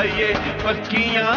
खाइए पक्कियां।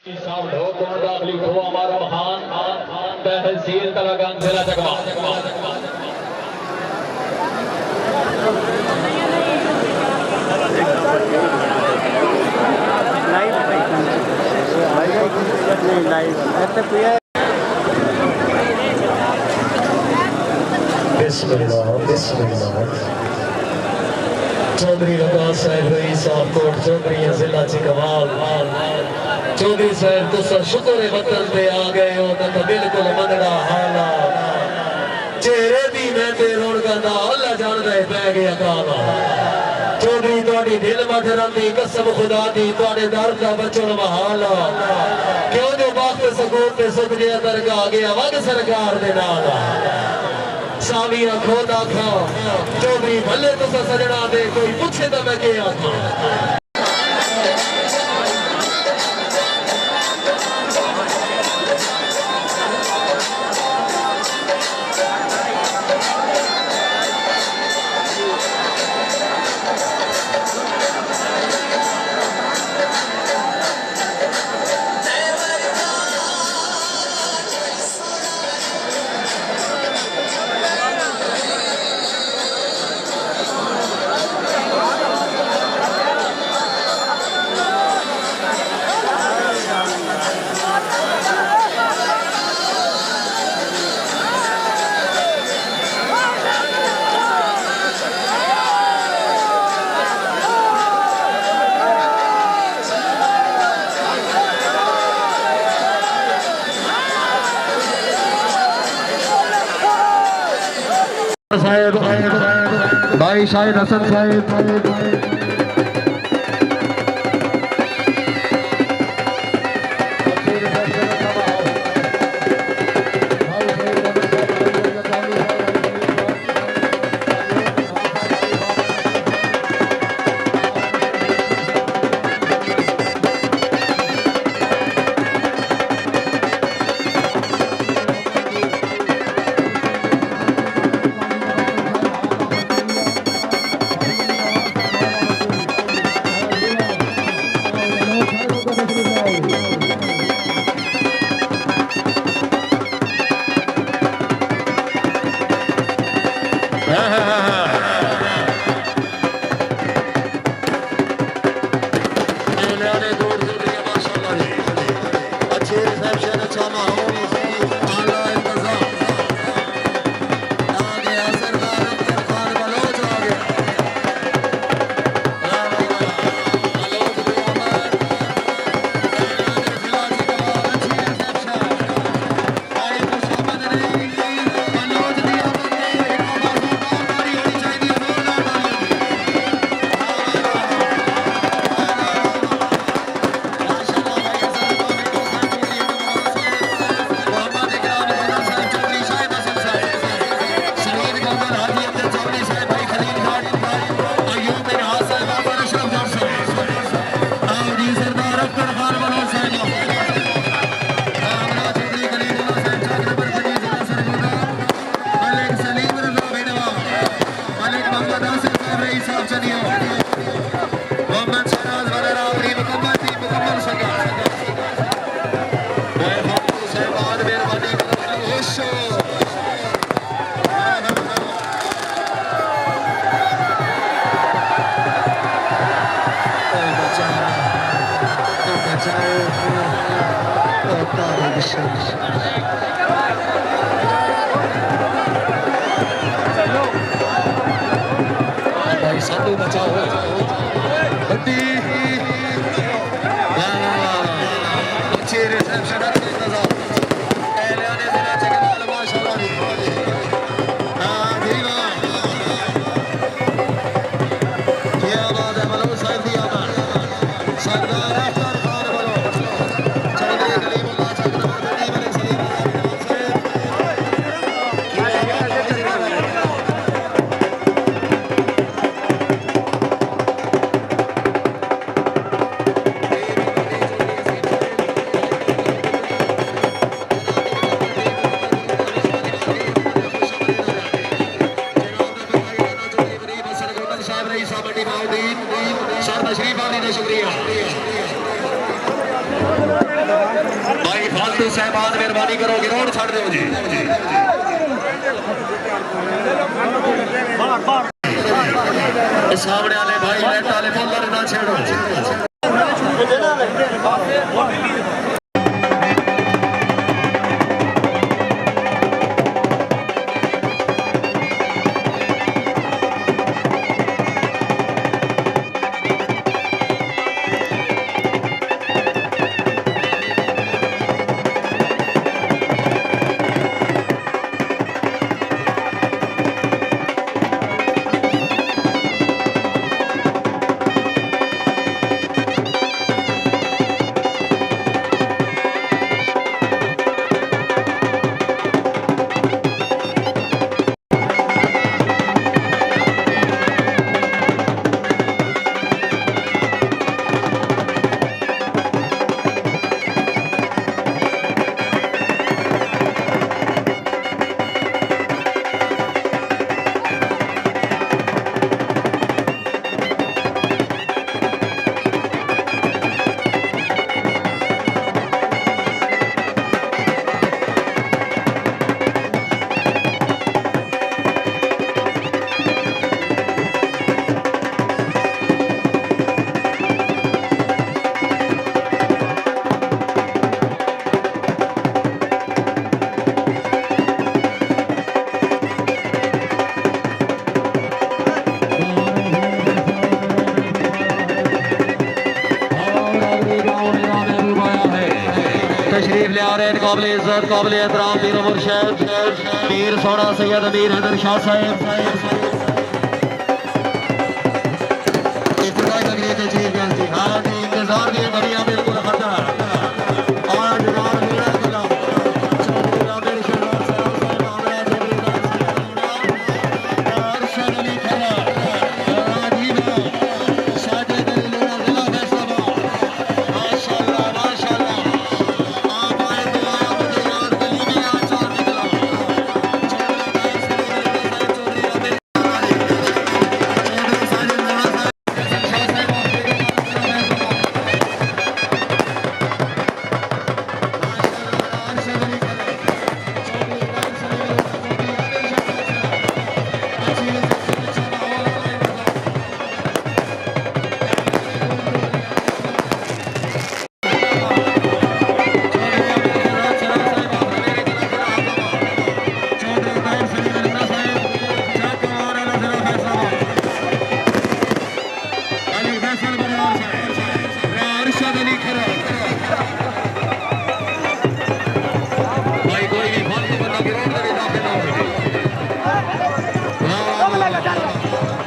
साउंड हो कौन दाखिल हो हमारा महान तहसील तलागंज जिला जगवा बिस्मिल्लाह बिस्मिल्लाह। चौधरी रबाज साहब रईस कोट चौधरी जिला चिकवाल चौधरी साहब तुसा शुक्र वतन पे आ गए हो तो बिल्कुल मनड़ा हाला चेहरे दी मैं ते रोड़गंदा अल्लाह जानदा है पै गया काला चौधरी तुहाडी दिल मठरन दी कसम खुदा दी तुहाडे दर दा बचन महाला क्यों जो वक्त सकून ते सुख दे दरगाह गया वग सरकार दे नाल साविया खोदा खा चौधरी भले तुसा सजना दे कोई पूछे तो मैं क्या आखा। भाई शाहिद हसन साहेब भाई साधु बचाओ बंदी रही साहब मंडी माउद्दीन सर तशरीफ आने का शुक्रिया भाई फालतू साहबान मेहरबानी करो गिरोड छड़ दो जी सामने वाले भाई नेट वाले फुल्लर ना छेड़ो तशरीफ ले आ रहे हैं काबिल इज्जत काबिल एहतराम पीर मुर्शिद पीर सोना सैयद अमीर हैदर शाह साहब हाँ जी इंतजार की बढ़िया बिल्कुल खतर आज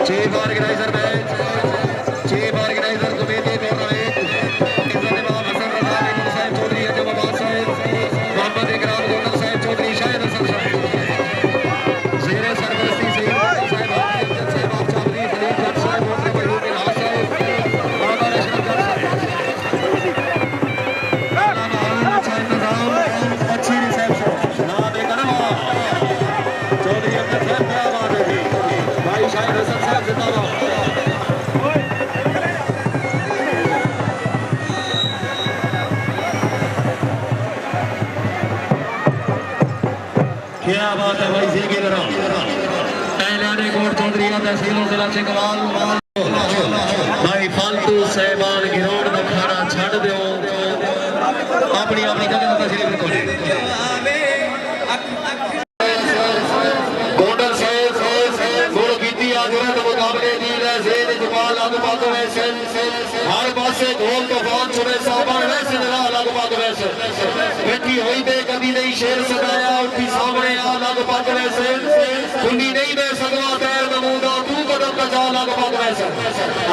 chief organiser match chief organiser committee tournament इज्जत इमाम हसन रजा बेगम साहब चौधरी अजब अब्बास साहब मोहम्मद इकराम गोंडल साहब चौधरी शाहिद हसन साहब ज़ेरे सरपरस्ती सईद साहब अब्दुल साहब आप चावली खलील जट साहब मोहम्मद महबूब बिन हास साहब मोहम्मद अशरफ जट साहब अल्लामा आलम साहब निजाम अच्छी रिसेप्शन जनाब करम चौधरी अब्दुल साहब क्या बात है जी भाई शाहिद हसन साहब जिंदाबाद क्या बात है भाई जी की तरह ऐलाने कोट चौधरी तहसीलों जिला चिकवाल भाई फालतू साहबान गिरोड का खाना छड़ दो अपनी अपनी जगह तशरीफ रखो गोंडल साहब गुड़ कीती आजरत मुकाबले दी ज़ेद जमाल लगभग वैसे हर पासे ढोल तूफान सुने साहबान वैसे लगभग वैसे बैठी हुई दे कभी नहीं शेर सदाया उठी सामने आ लगभग वैसे कुंडी नहीं दे सकवा पैर नमूदा तू कदम का जा लगभग वैसे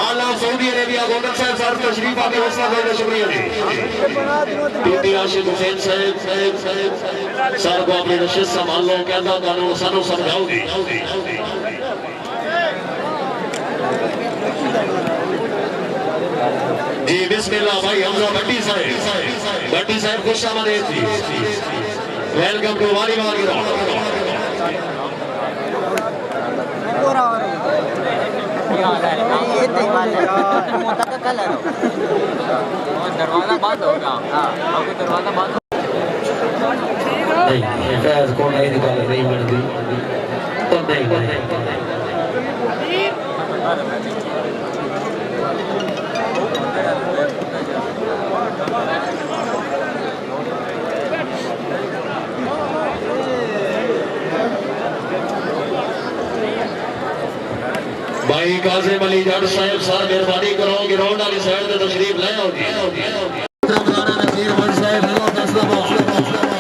आला सऊदी अरेबिया गोंडल साहब सर तशरीफ आके हौसला देने शुक्रिया जी बीबी आशिक हुसैन साहब सर को अपनी नशिस्त संभाल लो कहता कानून सानू समझाओगी जी बिस्मिल्लाह भाई हमजा भट्टी साहब खुश आमदीद जी वेलकम टू वालीबाल ग्राउंड क्या हाल है मोटा का कलर हो दरवाजा बंद होगा। आपको दरवाजा बंद नहीं फैज को नहीं निकाल नहीं मिलती तो नहीं भाई काजिम अली जट साहब सर मेहरबानी करो ग्राउंड वाली साइड पे तशरीफ ले आओ नसीर वन साहब हेलो फैसला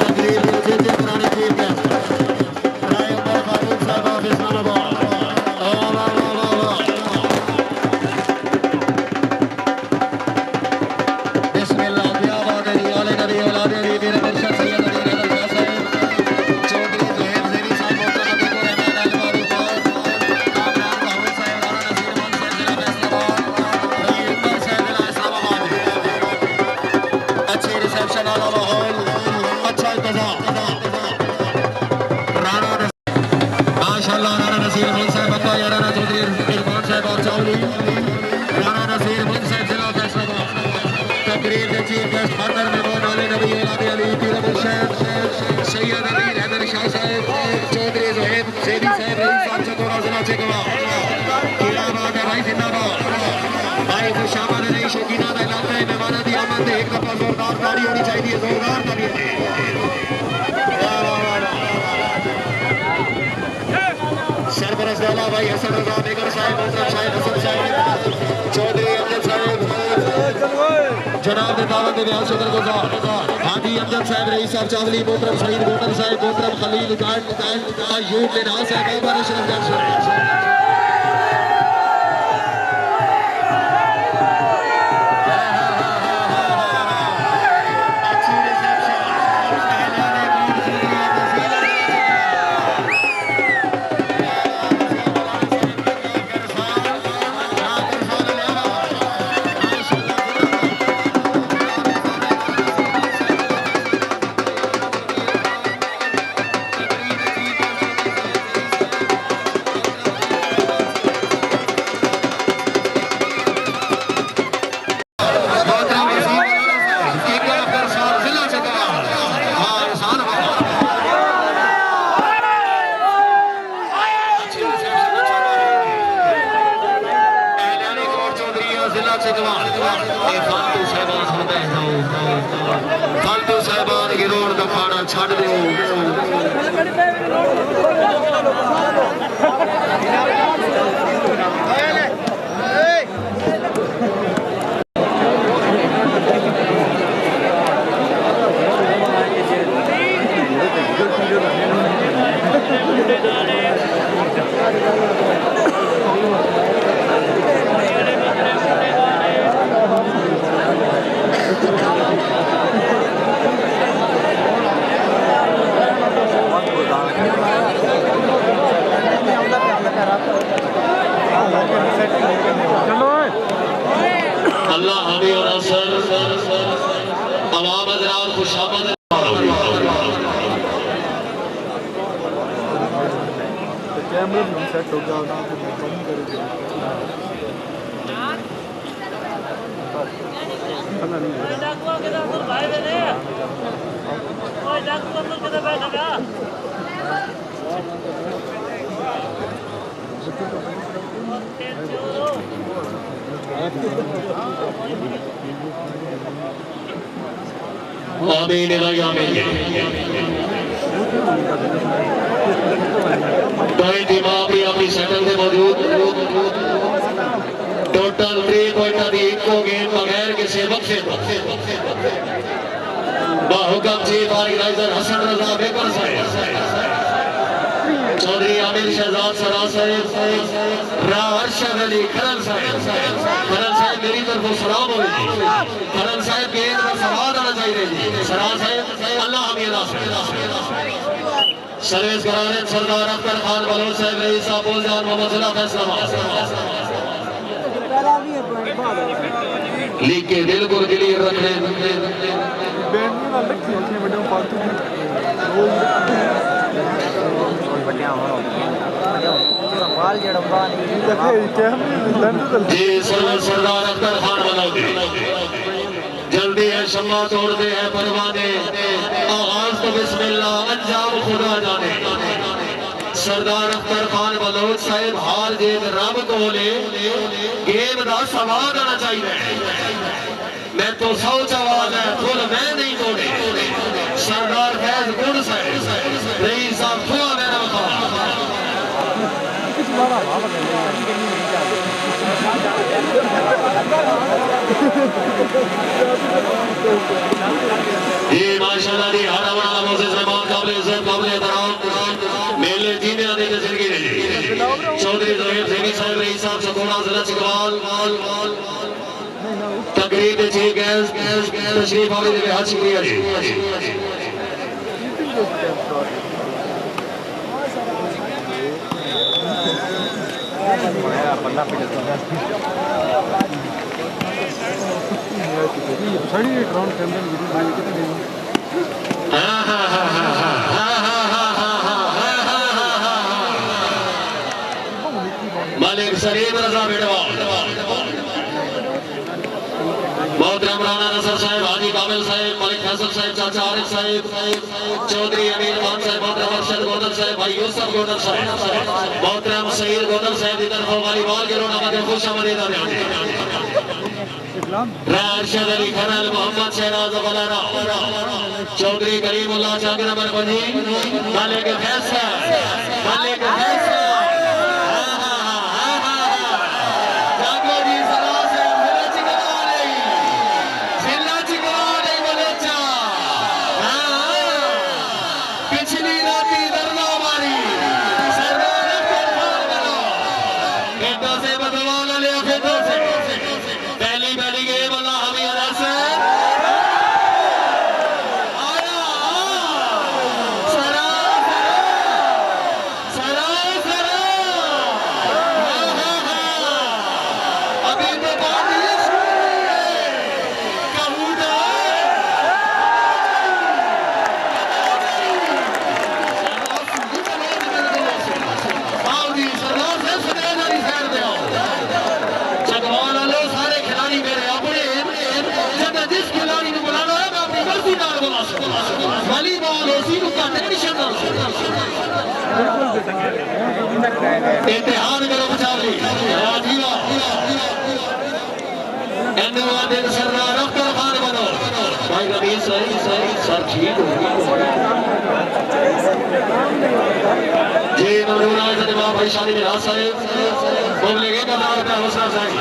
तकरीर के जे पुराने चीफ है राय उमर फारूक साहब ऑफ इस्लामाबाद बिस्मिल्लाह क्या बात है वाले नबी औलाद अली मेरे मुर्शिद सैयद अली रज़ा साहब चौधरी ज़ुहैब ज़ेरी साहब मोहतरम को रहमान अल मारूफ अच्छे रिसेप्शन वाला माहौल अच्छा इंतजाम माशाल्लाह राणा नसीर मुल्क साहब अब्बा या राणा चौधरी इरफान साहब और चावली राणा नसीर मुल्क साहब जिला फैसलाबाद तकरीर के चीफ गेस्ट फादर मेहमान वाले नबी औलाद अली पीर मुर्शिद सैयद अली हैदर शाह साहब चौधरी ज़ुहैब ज़ेरी साहब रईस साहब चतोरा जिला चेकवा क्या बात है भाई जिंदाबाद भाई खुशामद नहीं शौकीना का इलाका है मेहमाना दी आमद में एक दफा जोरदार ताली होनी चाहिए जोरदार ताली सरपरस्त वाला भाई हसन रजा बेगर साहब मोहतरम शाहिद हसन साहब चौधरी अमजद साहब जनाब ने दावत दे बहुत शुक्रगुजार हाजी अमजद साहब रईस साहब चावली मोहतरम शहीद गोटर साहब मोहतरम खलील जाट अयूब बिना साहब बाबा अशरफ जाट साहब फालतू साहबान गिरोड़ का खाना छड़ दो अल्लाह हमें और असर अवाम हज़रात खुशामद कैमरे में सेट हो गया ना तो बंद कर दिया आमीन आमीन कोई दिमाग भी अपनी सेटल से मौजूद टोटल 3 पॉइंट दी इको गेम बगैर किसी वक्फे बाहुकम chief organiser Hasan Raza baker साहब चौधरी आमिर शहजाद सरा साहब राहर्षद अली खरल साहब मेरी तरफ सलाम हो खरल साहब गेंद का सवाल आना चाहिए सरा साहब अल्लाह हमें सर्विस करा रहे सरदार अख्तर खान बलोच साहब रईस साहब बोलजान मोहम्मद जिला फैसलाबाद लीग के बिल्कुल क्लियर रख रहे जी सरदार अख्तर खान बनोगे जल्दी है शम्मा तोड़ते हैं परवाने आगाज तो बिस्मिल्लाह अंजाम खुदा जाने सरदार अख्तर खान बलोच साहिब हार जेब रब कोले गेम दा सवाद आना चाहिए मैं तो सोच आवाज है फुल मैं नहीं तोड़े सरदार फैज गुण साहिब रईस साहब थोड़ा मेरा बता ये माशाल्लाह दी हर हमारा मोसेस रहमान काबिल इज्जत काबिल एहतराम मेले जीने आने की जिंदगी रही चौधरी ज़ोहैब ज़ैनी साहब रईस साहब सकोड़ा जिला चिकवाल तकरीब जी गैस तशरीफ आने के लिए शुक्रिया जी मालिक सलीम रजा बेड़वा मोहतरम राणा नसर साहब हाजी काबिल साहब मलिक फैसल साहब चाचा आरिफ साहब चौधरी अमीर खान साहब मोहतरम अरशद गोदल साहब भाई यूसुफ गोदल साहब मोहतरम सईद गोदल साहब की तरफ वालीबॉल के रोना में खुश आमदीद अरशद अली खरल मोहम्मद शहनाज बलारा चौधरी करीमुल्लाह चाक नंबर 5 मालिक फैसल इम्तिहान करो बचावली सरदार अख्तर खान बनो भाई रबीर सही सर ठीक जी मौलाना जनाब भाई शादी में साहब मुबलिग का नाम का हौसला साहब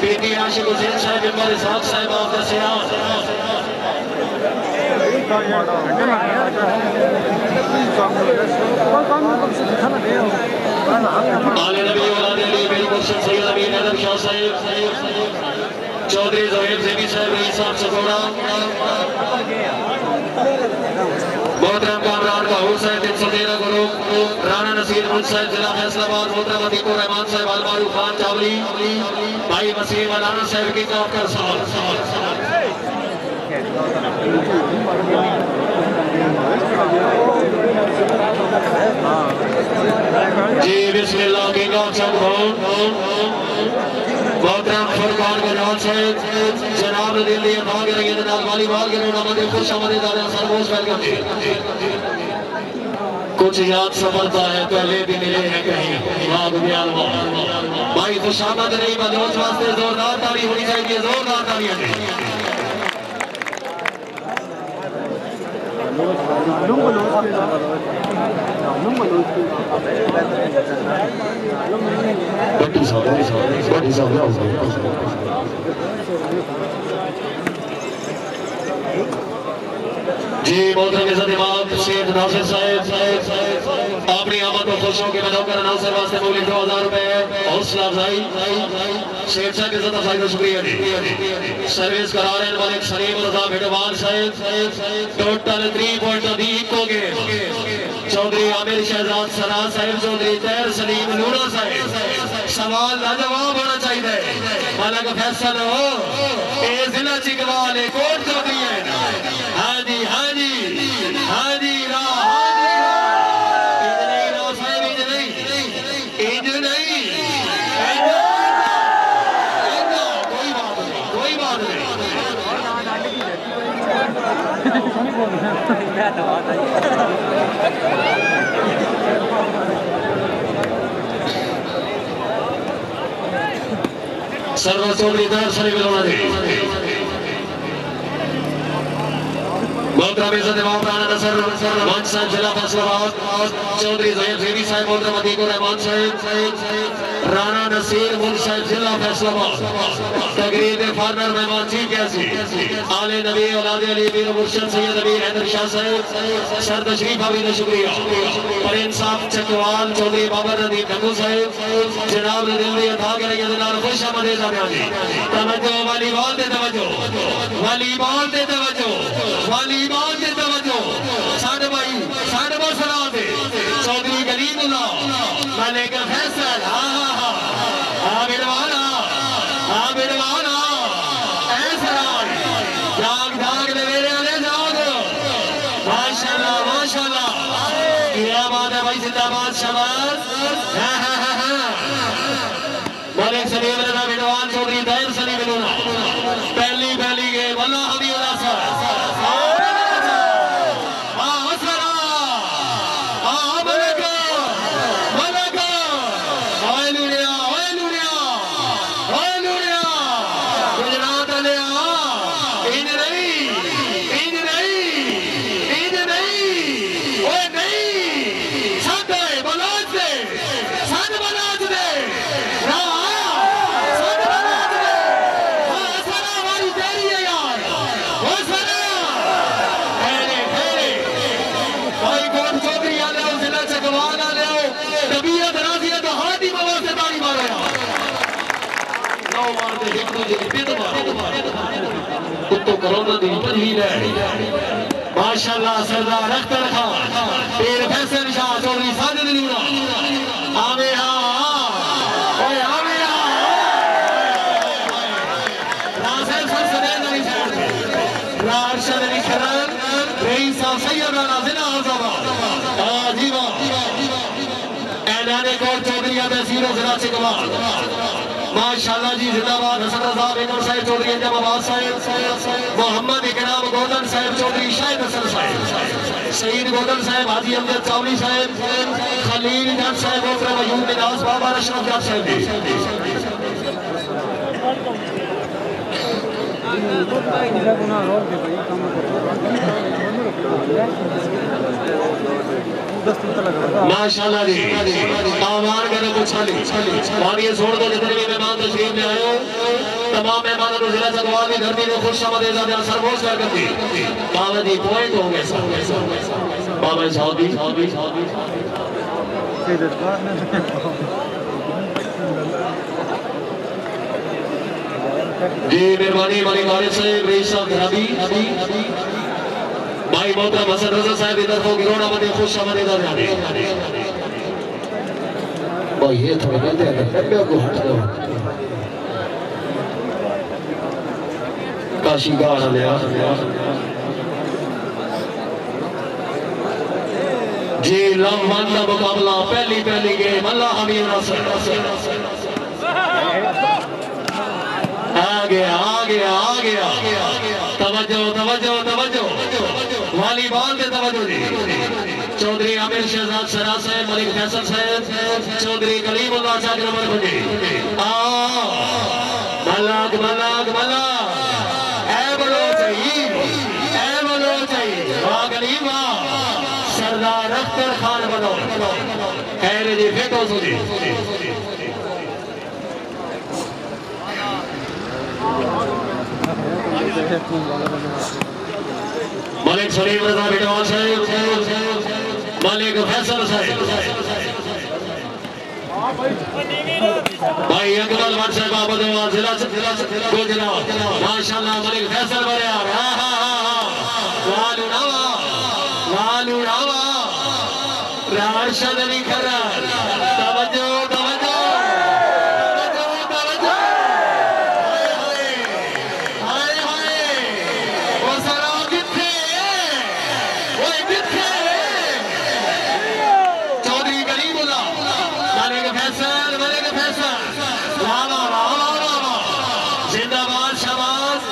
बेटी आशिक हुसैन साहब हमारे साथ साहब आपका सियाह आले नबी औलाद अली मेरी मुर्शिद सैयद अमीन अदब शाह साहब चौधरी ज़ोहैब ज़ैनी साहब रईस साहब सकोड़ा मोहतरम कामरान काहूर साहब 313 ग्रुप राणा नसीर मुल्क साहब जिला फैसलाबाद मोहतरम अतीकुर रहमान साहब अलमारूफ खान चावली भाई वसीम अलाना साहब की काफकर साहब जी बिस्मिल्लाह की गाँव मोहतरम फुरकान के नाम से जनाब दिल्ली भाग रही है वालीबॉल के रोड हमारे खुश आमदीद सरमोस्ट वेलकम जी कुछ याद सफलता है पहले भी मिले हैं कहीं भाई खुश आमद नहीं बलोच वास्ते जोरदार ताली होनी चाहिए जोरदार तालियां जी मोहतरम इज़्ज़त इमाम शेख नासिर साहब अपनी आमद को खुश होकर बनाकर नासिर वास्ते मौलिक 2000 रुपए हौसला अफजाई शेख साहब इज़्ज़त अफजाई का शुक्रिया जी सर्विस करा रहे मलिक सलीम रजा भिडवान साहब टोटल 3 पॉइंट दी को गेम चौधरी आमिर शहजाद सरा साहब चौधरी तैर सलीम नूरा साहब सवाल का जवाब होना चाहिए मालक फैसल हो ये जिला चिकवाल कोट चौधरी है हाँ जी हाँ जी हाँ जी हाँ जी सर्वर चौधरी दर शरीफ लोना दे मोहतरम इज्जत इमाम राणा नसर मान साहब जिला फैसलाबाद चौधरी ज़ैद ज़ेबी साहब मोहतरम अतीकुर रहमान साहब राणा नसीर मुल्क साहब जिला फैसलाबाद तकरीर के फार्नर मेहमान जी कैसी आले नबी औलाद अली बीर मुर्शिद सैयद नबी हैदर शाह साहब सर तशरीफ आवी का शुक्रिया पर इंसाफ चकवाल चौधरी बाबर नदीम गंगू साहब जनाब ने दिल में अता करे जनाब खुश आमदीद आने तवज्जो वालीबाल दे तवज्जो वालीबाल दे तवज्जो वालीबाल दे तवज्जो साडे भाई साडे बसरा दे चौधरी कलीमुल्लाह मलिक फैसल हां बिरवाना ऐसा जाग जाग दे मेरे आले जाग माशाल्लाह क्या बात है भाई जिंदाबाद शाबाश मलिक सलीम रजा बिरवान चौधरी दैर सलीम लोना पहली गेम अल्लाह हबीब माशाल्लाह सरदार अख्तर खान पीर फैसल शाह चौधरी साजिद लूना आवे ओए आवे नासिर सर अली साहब राशिद अली शरण रईस साहब सैयद राणा जिला हजाबाद जी वाह ऐलान कोट चौधरी तहसील जिला चिकवाल माशाल्लाह जी जिंदाबाद हसन रजा बेगम साहब चौधरी अंजामाबाद साहब मोहम्मद इकराम गोदन साहब चौधरी शाहिद हसन साहब शहीद गोदन साहब हाजी अमजद चावली साहब खलील जट साहब मोहतरम अयूब निवास बाबा अशरफ जट साहब माशाल्लाह जी आवान करे पुछाली वालिए छोड़ दो जितने भी मेहमान तशरीफ ले आए हो तमाम मेहमानों को जिला चकवाल की धरती में खुश आमदीद सरगोश कर दी बाबा जी पॉइंट हो गए बाबा साहब जी मेहरबानी हमारी वालिद साहब रईस साहब घराबी भाई मोहतरम हसन रजा साहब इधर को गिरोना बने खुश आमदीद जाने भाई ये थोड़ा गलत है मैं को हट दो काशी गाना ले जी लम्बन का मुकाबला पहली गेम अल्लाह हमीद नासिर आ गया तवज्जो वालीबाल के तवज्जो जी चौधरी आमिर शहजाद सरा साहब मलिक फैसल साहब चौधरी कलीमुल्लाह साहब नंबर बजे मलाक ए बोलो चाहिए वाह गलीमा सरदार अख्तर खान बनो खैर जी फेटो सुनी मलिक सलीम रजा बिडवान साहब मलिक फैसल साहब भाई अकबर भट्ट साहब आबदवान जिला गुजरात माशाल्लाह मलिक फैसल बने आ लालू रावा राशिद अली खरर तवज्जो जिंदाबाद शाबाश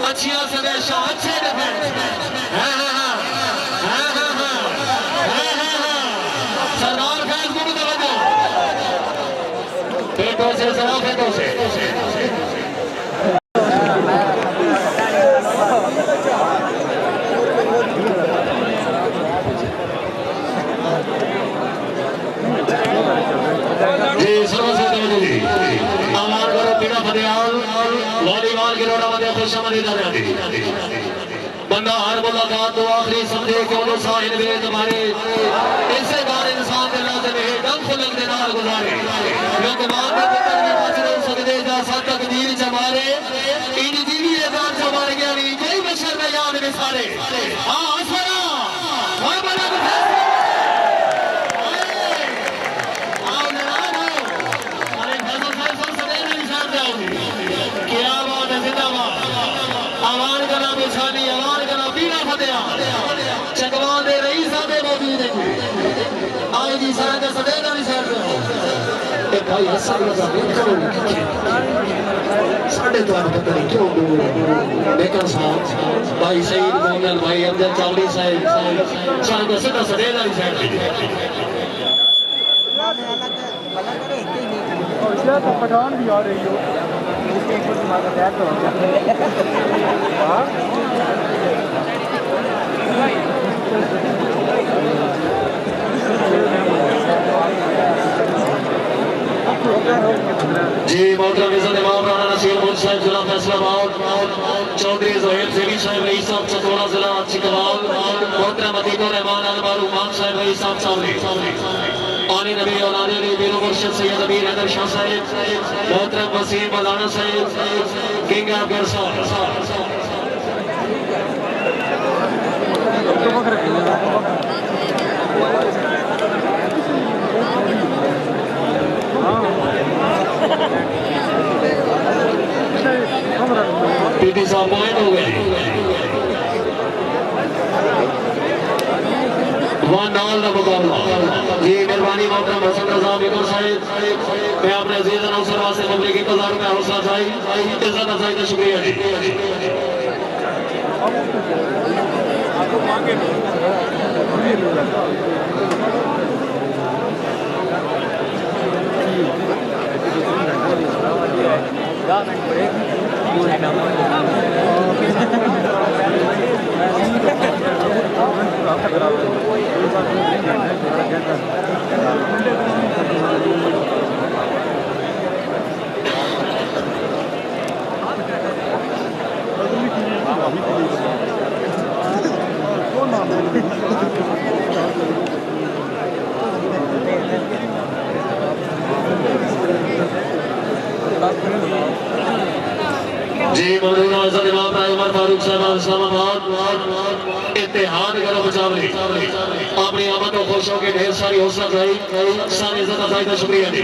अच्छी अच्छे डिफेंस फेटो से जी सर्वसे जी आवाज करो पीड़ा फतेहाल वॉलीबॉल की रोड़ा में खुशामदी दादी बंदा हर मुलाकात तो आखिरी समझे कि उन्होंने साहिल वे तुम्हारे इससे बार इंसान के लाजम है दम खुलक के नाल गुजारे क्योंकि मान में पुत्र में बच नहीं सकते जा साथ तकदीर जमारे इन जीवी एजान जमार गया नहीं कोई बशर में याद में सारे हाँ असरा हाँ बना क्या बात है जिंदाबाद आवाज का नाम निशानी आवाज का नाम पीड़ा फतेहाल चकवाल दे रईस साहब मौजूद हैं आई जी सारा का सदैव निशान ए भाई हसन लगा करो साढ़े तो पता नहीं क्यों बेकर साहब भाई सईद मोहम्मद भाई अफजल चावड़ी साहब सारा का सीधा सदैव निशान और तो पठान भी आ रही हो उसके ऊपर तुम्हारा तैयार तो हो गया जी मोहतरम इज़्ज़त इमाम राणा नसीर मुल्क साहब जिला फैसलाबाद चौधरी ज़ोहेब सेवी साहब रईस साहब चतोड़ा जिला चिकवाल मोहतरम अतीकुर रहमान अल मारूफ मान साहब रईस साहब चावली आने नबी और आने नबी बीरो मुर्शिद सैयद अमीर हैदर शाह साहब मोहतरम वसीम मौलाना साहब किंग ऑफ गरसा पीटी साहब पॉइंट हो गए वहाँ नाल का मुकाबला जी मेहरबानी मोहतरम हसन रजा बिकुर साहिब मैं अपने अजीज अनौसर वास्ते मबरी की 1000 रुपये हौसला अफजाई इज्जत अफजाई का शुक्रिया जी जी मौलाना इज़्ज़त इमाम उमर फारूक साहब इस्लामाबाद इत्तेहाद करो बचावली अपनी आमद और खुशियों के ढेर सारी हौसला अफजाई सारी इज्जत अफजाई का शुक्रिया जी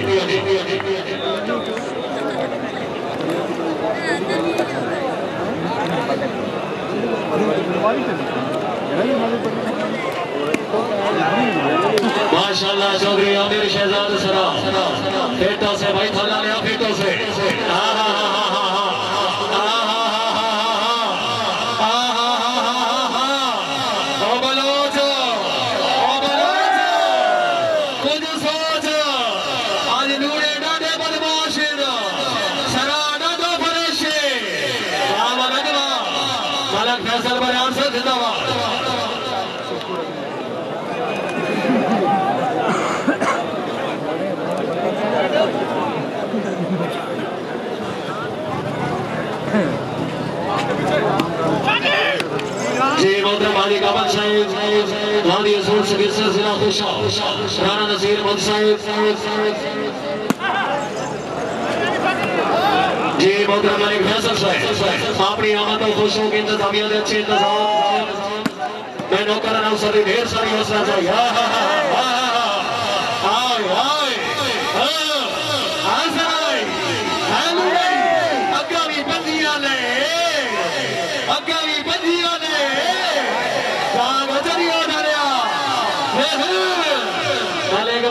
माशाल्लाह चौधरी आमिर शहजाद सरा फेटो से भाई थला लिया फेटो से फैसल बयान से जिंदाबाद जी मोहतरम हाजी काबल साहिब गांधी असूल सगीर जिला खुशा राणा नसीर मुल्क साहिब जी मोहतरम मलिक फैसल साहब अपनी आमद और खुशियों के इंतजामिया के अच्छे इंतजाम मैं नौकर अनौसर की ढेर सारी हौसला चाहिए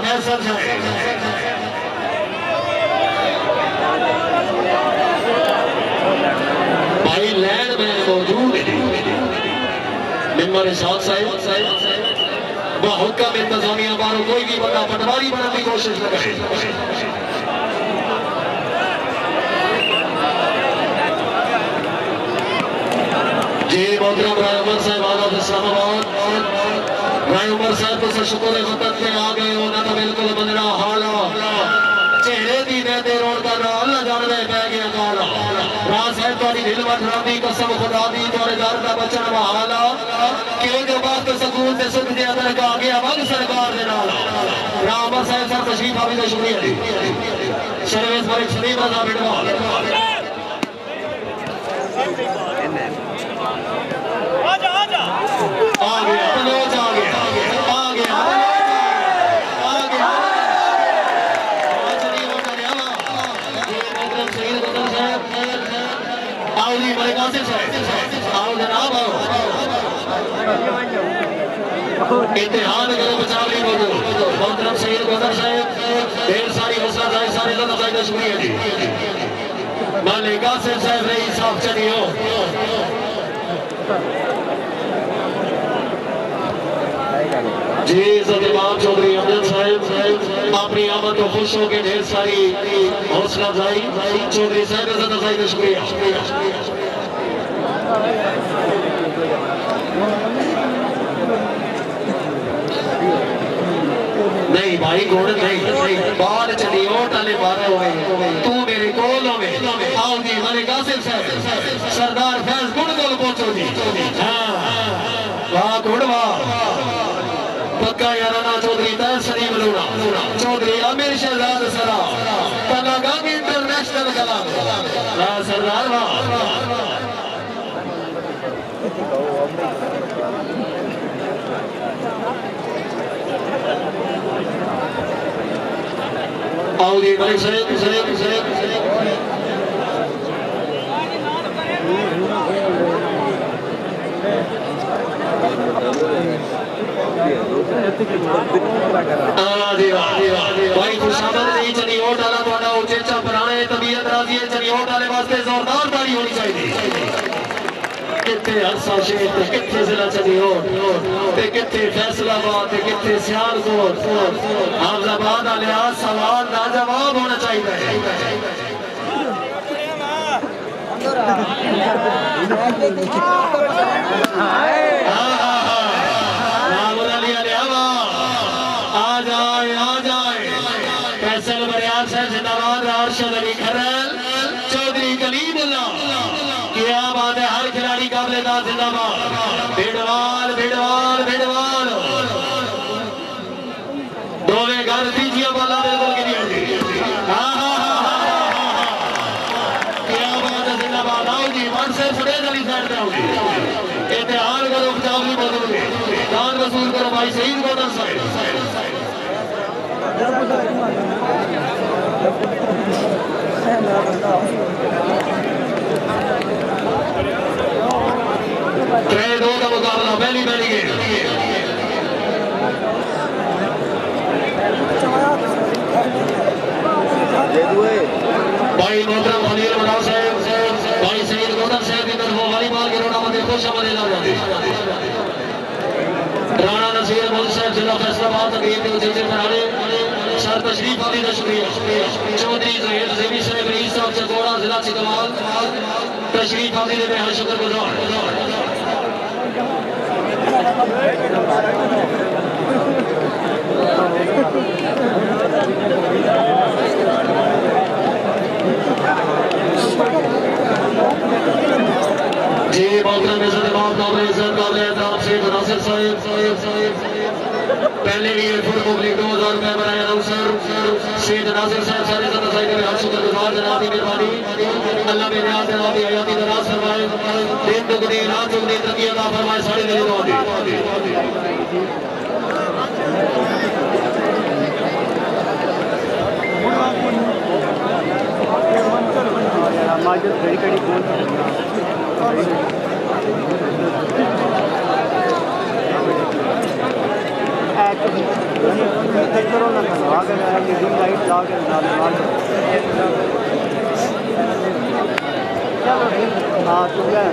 फैसल भाई लैंड में मौजूद मेंबर इरशाद साहब हुक्म इंतजामिया बारो कोई भी बंदा पटवारी बनने की कोशिश न करे मोहतरम राय उमर साहब आजाद इस्लामाबाद राय उमर साहब तो शुक्र वतन पे आ गए हो ना तो बिल्कुल बंदना हाला चेहरे दी दे रोड का अल्लाह जान ले पै गया काला राज साहब तुम्हारी दिल में रादी कसम खुदा दी तुम्हारे घर का बचन हाला क्यों जो बात सकून से सुख दे अंदर का गया वग सरकार दे नाल राम उमर साहब सर तशरीफ आवी का शुक्रिया जी सर्विस पर सलीम रजा बिडवाल आ गया मनोज आ गया इम्तिहान करो बचावली बोलो मोहतरम सैयद गोदर साहब ढेर सारी हौसला अफजाई सारे का शुक्रिया जी मालिक आसिफ साहब रईस साहब चलियो जी इमाम चौधरी अमजद साहब अपनी आमद को खुश होकर ढेर सारी हौसला अफजाई चौधरी साहब का शुक्रिया नहीं भाई घोड़ नहीं बाल चली टाले मारे हुए तू मेरे कोल आओ जी मालिक आसिफ साहब सरदार फैज गुड़ कोल पहुंचो जी हां वाह गुड़ वाह पक्का याराना चौधरी तय सलीम लूना चौधरी आमिर शहजाद सरा तलागांग इंटरनेशनल कलाम वाह सरदार वाह आओ जी भाई साहब भाई खुशामद नहीं चली ओट वाला थोड़ा उचेचा पुराने तबीयत राजी है चली ओट वाले वास्ते जोरदार ताली होनी चाहिए कितने अरसा शेर ते कितने जिला चली ओट ते कितने फैसलाबाद ते कितने सियालकोट हाफिजाबाद वाले आज सवाल लाजवाब होना चाहिए फैसल बरियार साहब जिंदाबाद राशिद अली खरल चौधरी कलीमुल्लाह क्या बात है हर खिलाड़ी काबिलेदार जिंदाबाद भिड़वाल भिड़वाल भिड़वाल दोवे घर दीजिए वाला बिल्कुल की नहीं क्या बात है जिंदाबाद आओ जी मन से सुरेश अली साइड पे आओगी इम्तिहान करो बचावली बोलोगे दान वसूल करो भाई शहीद गोदर साहब ट्रेन दो का मुकाबला पहली गेम भाई मोहतरम खलील मनाव साहब भाई सईद गोदर साहब की तरफ वॉलीबॉल के टूर्नामेंट में खुश आमदीद राणा नसीर मोदी साहब जिला फैसलाबाद तकरीर के उद्देश्य पर आने सर तशरीफ आने का शुक्रिया चौधरी जहीर ज़ेबी साहब रईस साहब चकोड़ा जिला चिकमाल तशरीफ आने में हर शुक्रगुजार जी मोहतरम इज्जत इमाम काबिल इज्जत काबिल एहतराम शेख नासिर साहब पहले भी एयरपोर्ट पब्लिक 2000 रुपए बनाया अवसर शेख नासिर साहब सारे सदस्य के हर शुक्रगुजार जनाब की मेहरबानी अल्लाह में न्याज जनाब की हयाती दराज फरमाए दिन दुगनी रात दुगनी तरक्की अता फरमाए सारे दिल दुआ दी माजर घड़ी घड़ी कौन करो ना आगे लीडिंग लाइट लाके चलो हाँ तो क्या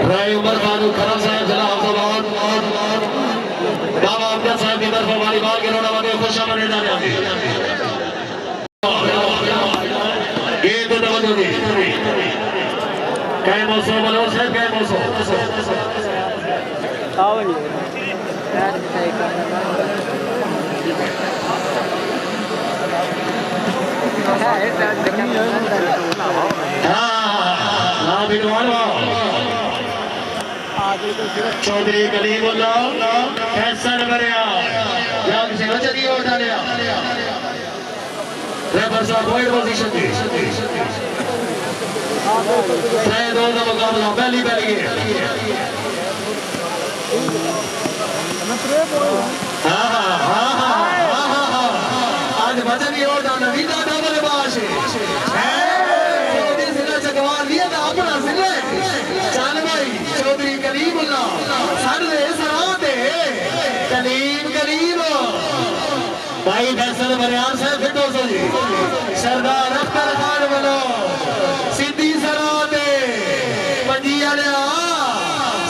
राय उमर फारूक खरम साहब जिला हाफिजाबाद बाबा अमजद साहब की तरफ वॉलीबॉल के टूर्नामेंट में खुश आमदीद क्या मौसम मनोज साहब, क्या मौसम हाँ बिलवान चौधरी कलीमुल्लाह फैसल बरिया या किसी बच्चे की ओर डालिया रेफर साहब पॉइंट पोजीशन थी ट्राई दो का मुकाबला पहली हाँ हाँ हाँ हाँ हाँ हाँ आज बच्चे की ओर डालना वीजा डबल बाश चकवाल लिया था अपना सिले चाल भाई चौधरी कलीमुल्लाह सारे सराते कलीम कलीम भाई फैसल बरियान साहब फिटो सो जी सरदार अख्तर खान वालो सिद्धी सराते पंजी वाले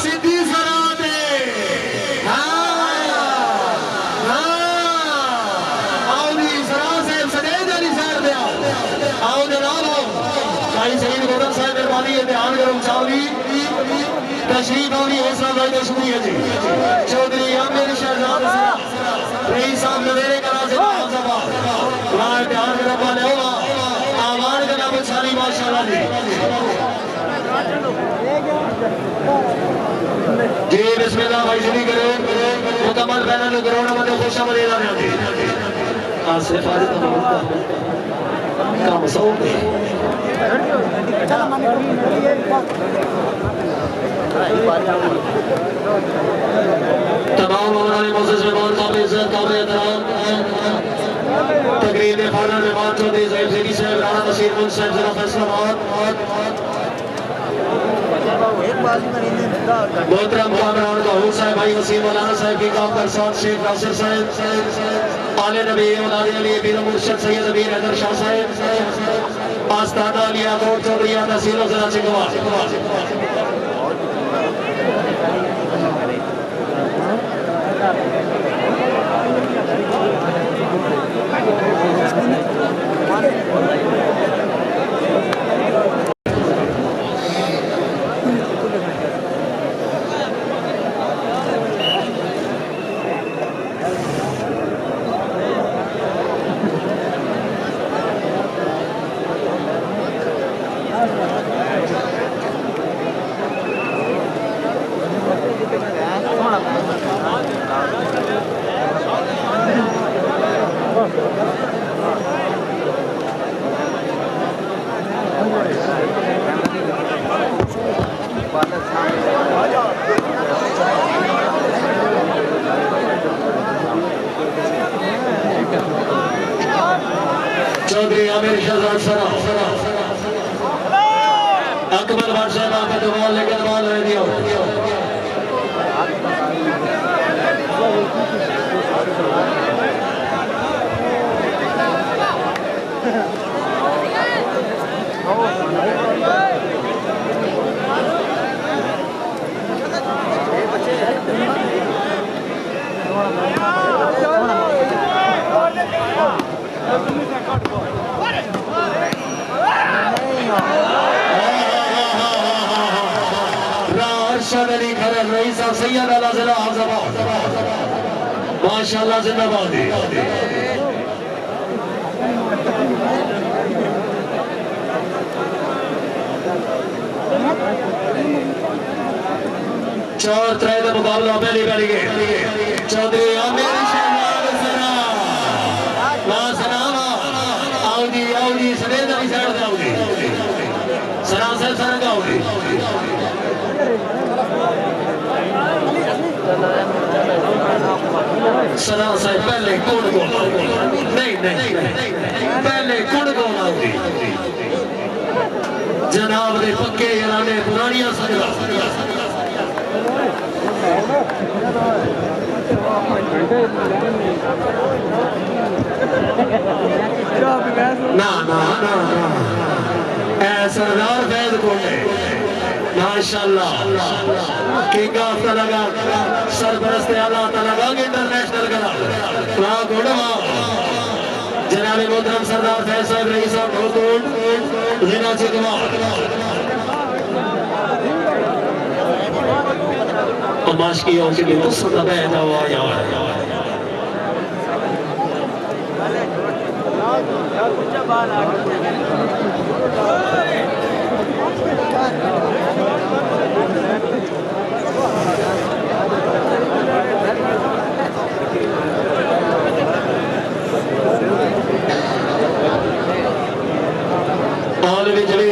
सिद्धी सराते हाँ हाँ आओ जी सरा साहब सदैव जाली साहब दे आओ जनाब भाई शहीद गोदम साहब मेहरबानी है ध्यान करो चावली तशरीफ आवरी हौसला भाई का शुक्रिया जी चौधरी आमिर शहजाद रईस साहब नवेरे करा से वहाँ ध्यान में रखा ले होगा आवान का नाम छाली माशाल्लाह जी बिस्मिल्लाह भाई शुरू करो मुकम्मल पैनल करो ना मतलब खुशा मलेला में आती आसिफ आज तो काम सौ तमाम हमारे मोसेस मेहमान काबिल इज्जत काबिल एहतराम तकरीर में फाइनल मेहमान चौधरी ज़ैब ज़ेदी साहब राणा नसीर मुंश साहब ज़रा फैसलाबाद मोहतरम कामरान गहूर साहब भाई वसीम मौलाना साहब की काम कर साथ शेख नासिर साहब आले नबी औलाद अली पीर मुर्शिद सैयद अमीर हैदर शाह साहब आस्ताना अलिया कोट चौधरी तहसील ज़रा चिकवा चौधरी आमिर शहजाद सरा अकबर बादशाह आपका दुआ लेकर बाल है दियो सैयद अला ज़िला आज़ाबाद माशाअल्लाह जिंदाबाद चार तरह का मुकाबला पहली के चौधरी आमिर शहजाद सरा सलाम आओ जी सवेद की साइड से आओ जी सरा से सर का आओ जी सना साहब पहले कौन गोल नहीं पहले कौन गोल आउगी जनाब दे पक्के इरादे पुरानियां सगला ना ना ना सरदार फैज कोटे माशाअल्लाह किंग ऑफ तलगा सरपरस्त आला तलगा इंटरनेशनल करा वाह गोड़वा जनाब मोहतरम सरदार फैज साहब रईस साहब बहुत जिला चिकवा माशकी हो कि तो सब बैठा हुआ यार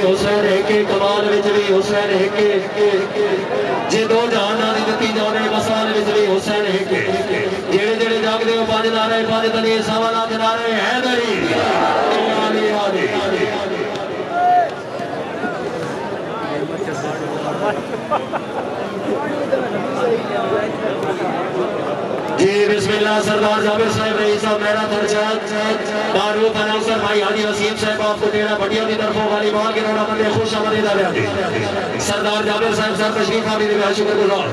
हुसैन है कमाल भी हुसैन है जे दो जहाना दी नती जाने मसाल भी हुसैन है जेड़े जेड़े जागदे हो पांच नारे पांच तली सवालात नारे हैदरी आली आली जी बिस्मिल्लाह सरदार जाबिर साहब रईस साहब मेरा दर्जात मारूफ अनाउंसर भाई हाजी वसीम साहब आपको तेरा बढ़िया की तरफों वाली बाल के रोड़ा बंदे खुश आमदीद आ रहे सरदार जाबिर साहब सर तशरीफ आमी दे शुक्रगुजार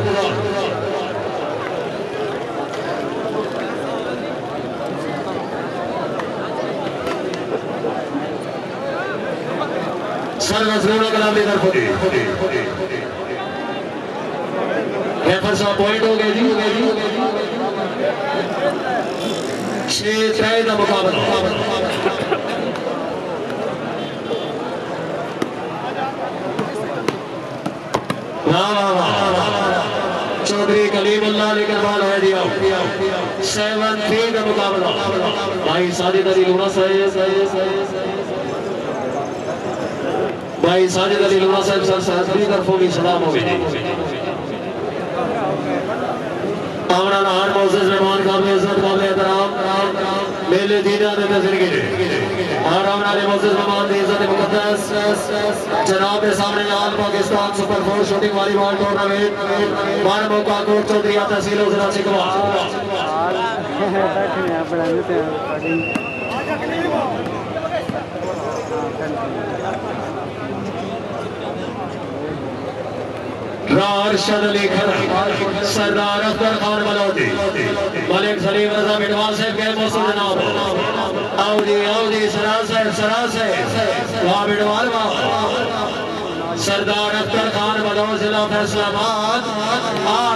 सर मजलूम कलाम की तरफों कैफर साहब पॉइंट हो गए जी 6-3 का मुकाबला चौधरी कलीमुल्लाह लेकर बाल है दिया 7-3 का मुकाबला भाई साजिद अली लूना भाई साजिद अली लूना साहब सर साहब तरफों भी सलाम हो गए आमना लाहौर मोअज़्ज़ज़ मेहमान काबिल इज़्ज़त काबिल एहतराम मेले दीदा दे तज़किरे और आमना ले मोअज़्ज़ज़ मेहमान दी इज़्ज़त मुक़द्दस जनाब के सामने all Pakistan super 4 shooting volleyball tournament 12 मौका कोट चौधरी तहसील उजरा चिकवा बैठे हैं बड़ा लेते हैं रारशद लेखन सरदार अख्तर खान बलौटी मलिक सलीम रजा मिडवाल साहब के मौसम जनाब आओ जी सरा से वाह मिडवाल वाह सरदार अख्तर खान बलौट जिला फैसलाबाद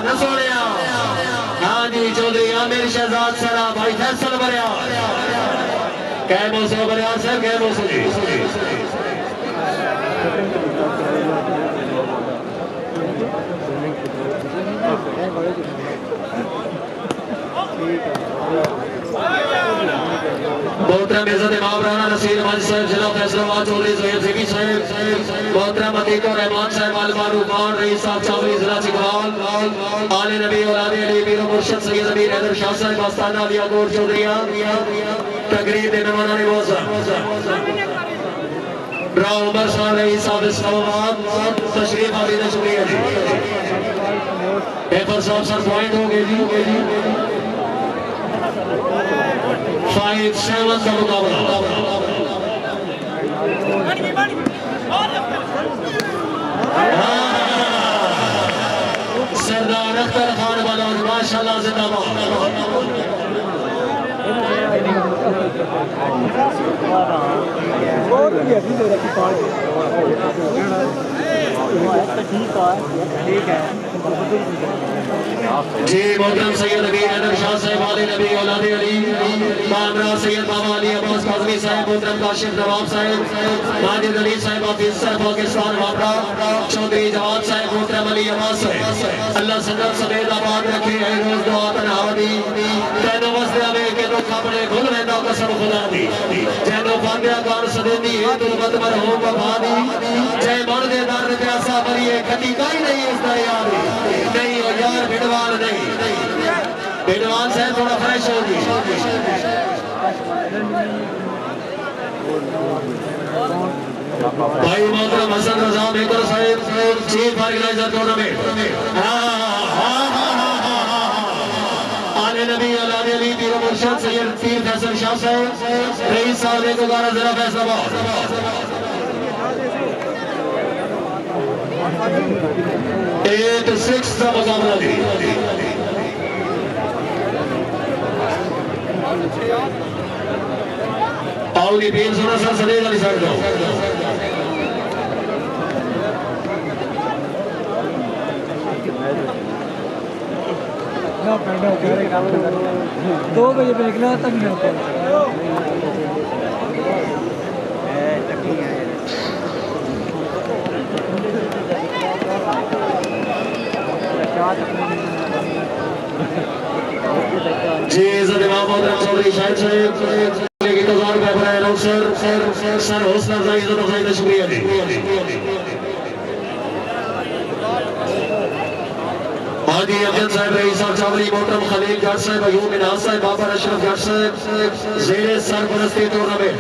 न सोनिया हाँ जी चौधरी आमिर शहजाद सरा भाई फैसल बरिया कै मौसम बरिया साहब कै मौसम जी मोहतरम इज़्ज़त मावराना नसीर मंच साहब जिला फैसलाबाद चौधरी ज़ोहैब ज़बी साहब मोहतरम अतीक और रहमान साहब अल मारूफ खान रईस साहब चौधरी जिला चिकवाल आले नबी औलाद अली पीर मुर्शिद सैयद अमीर हैदर शाह साहब आस्ताना अलिया कोट चौधरीया तकरीर दे मेहमानान मौज़ूद राव उमर साहब रईस साहब इस्लामाबाद तशरीफ आमी दा शुक्रिया जी पेपर साहब सर पॉइंट हो गए जी 5-7 का मुकाबला सरदार अख्तर खान बलौट माशाल्लाह जिंदाबाद ठीक है जी मोहतरम सैयद अमीर हैदर शाह साहब आले नबी औलाद अली कामरा सैयद बाबा अली अब्बास काज़मी साहब मोहतरम काशिफ नवाब साहब माजिद अली साहब हाफिज साहब पाकिस्तान वापरा चौधरी जवाद साहब मोहतरम अली अब्बास साहब अल्लाह सदर समेत आबाद रखे है रोज दुआ तनहावदी तेनो वस्ते आवे के तो अपने भूल रहता कसम खुदा दी जैनो फांदिया कार सदेनी है तो मत मर हो वफादी जय मन दे दर प्यासा भरिए कदी काई नहीं इसदा याद नहीं हो यार बिडवाल नहीं बिडवाल साहब थोड़ा फ्रेश हो गई भाई मोहतरम हसन रजा मेकर साहब चीफ ऑर्गेनाइजर टूर्नामेंट आले नबी औलाद अली पीर मुर्शिद सैयद पीर फैसल शाह साहब रईस साहब ने गुजारा जिला फैसलाबाद 8-6 का मुकाबला जी पाउली बीन सुना सर सदेज अली साहब जाओ ना पहले कह रहे काम कर 2 बजे पे निकला तब नहीं होता जी इज़्ज़त इमाम मोहतरम चौधरी शाहिद साहब की 1000 रुपए बनाए लोग सर हौसला अफजाई इज़्ज़त अफजाई का शुक्रिया जी हाजी अफजल साहब रईस साहब चावली मोहतरम खलील जट साहब अयूब मिनाज साहब बाबर अशरफ जट साहब ज़ेरे सरपरस्ती टूर्नामेंट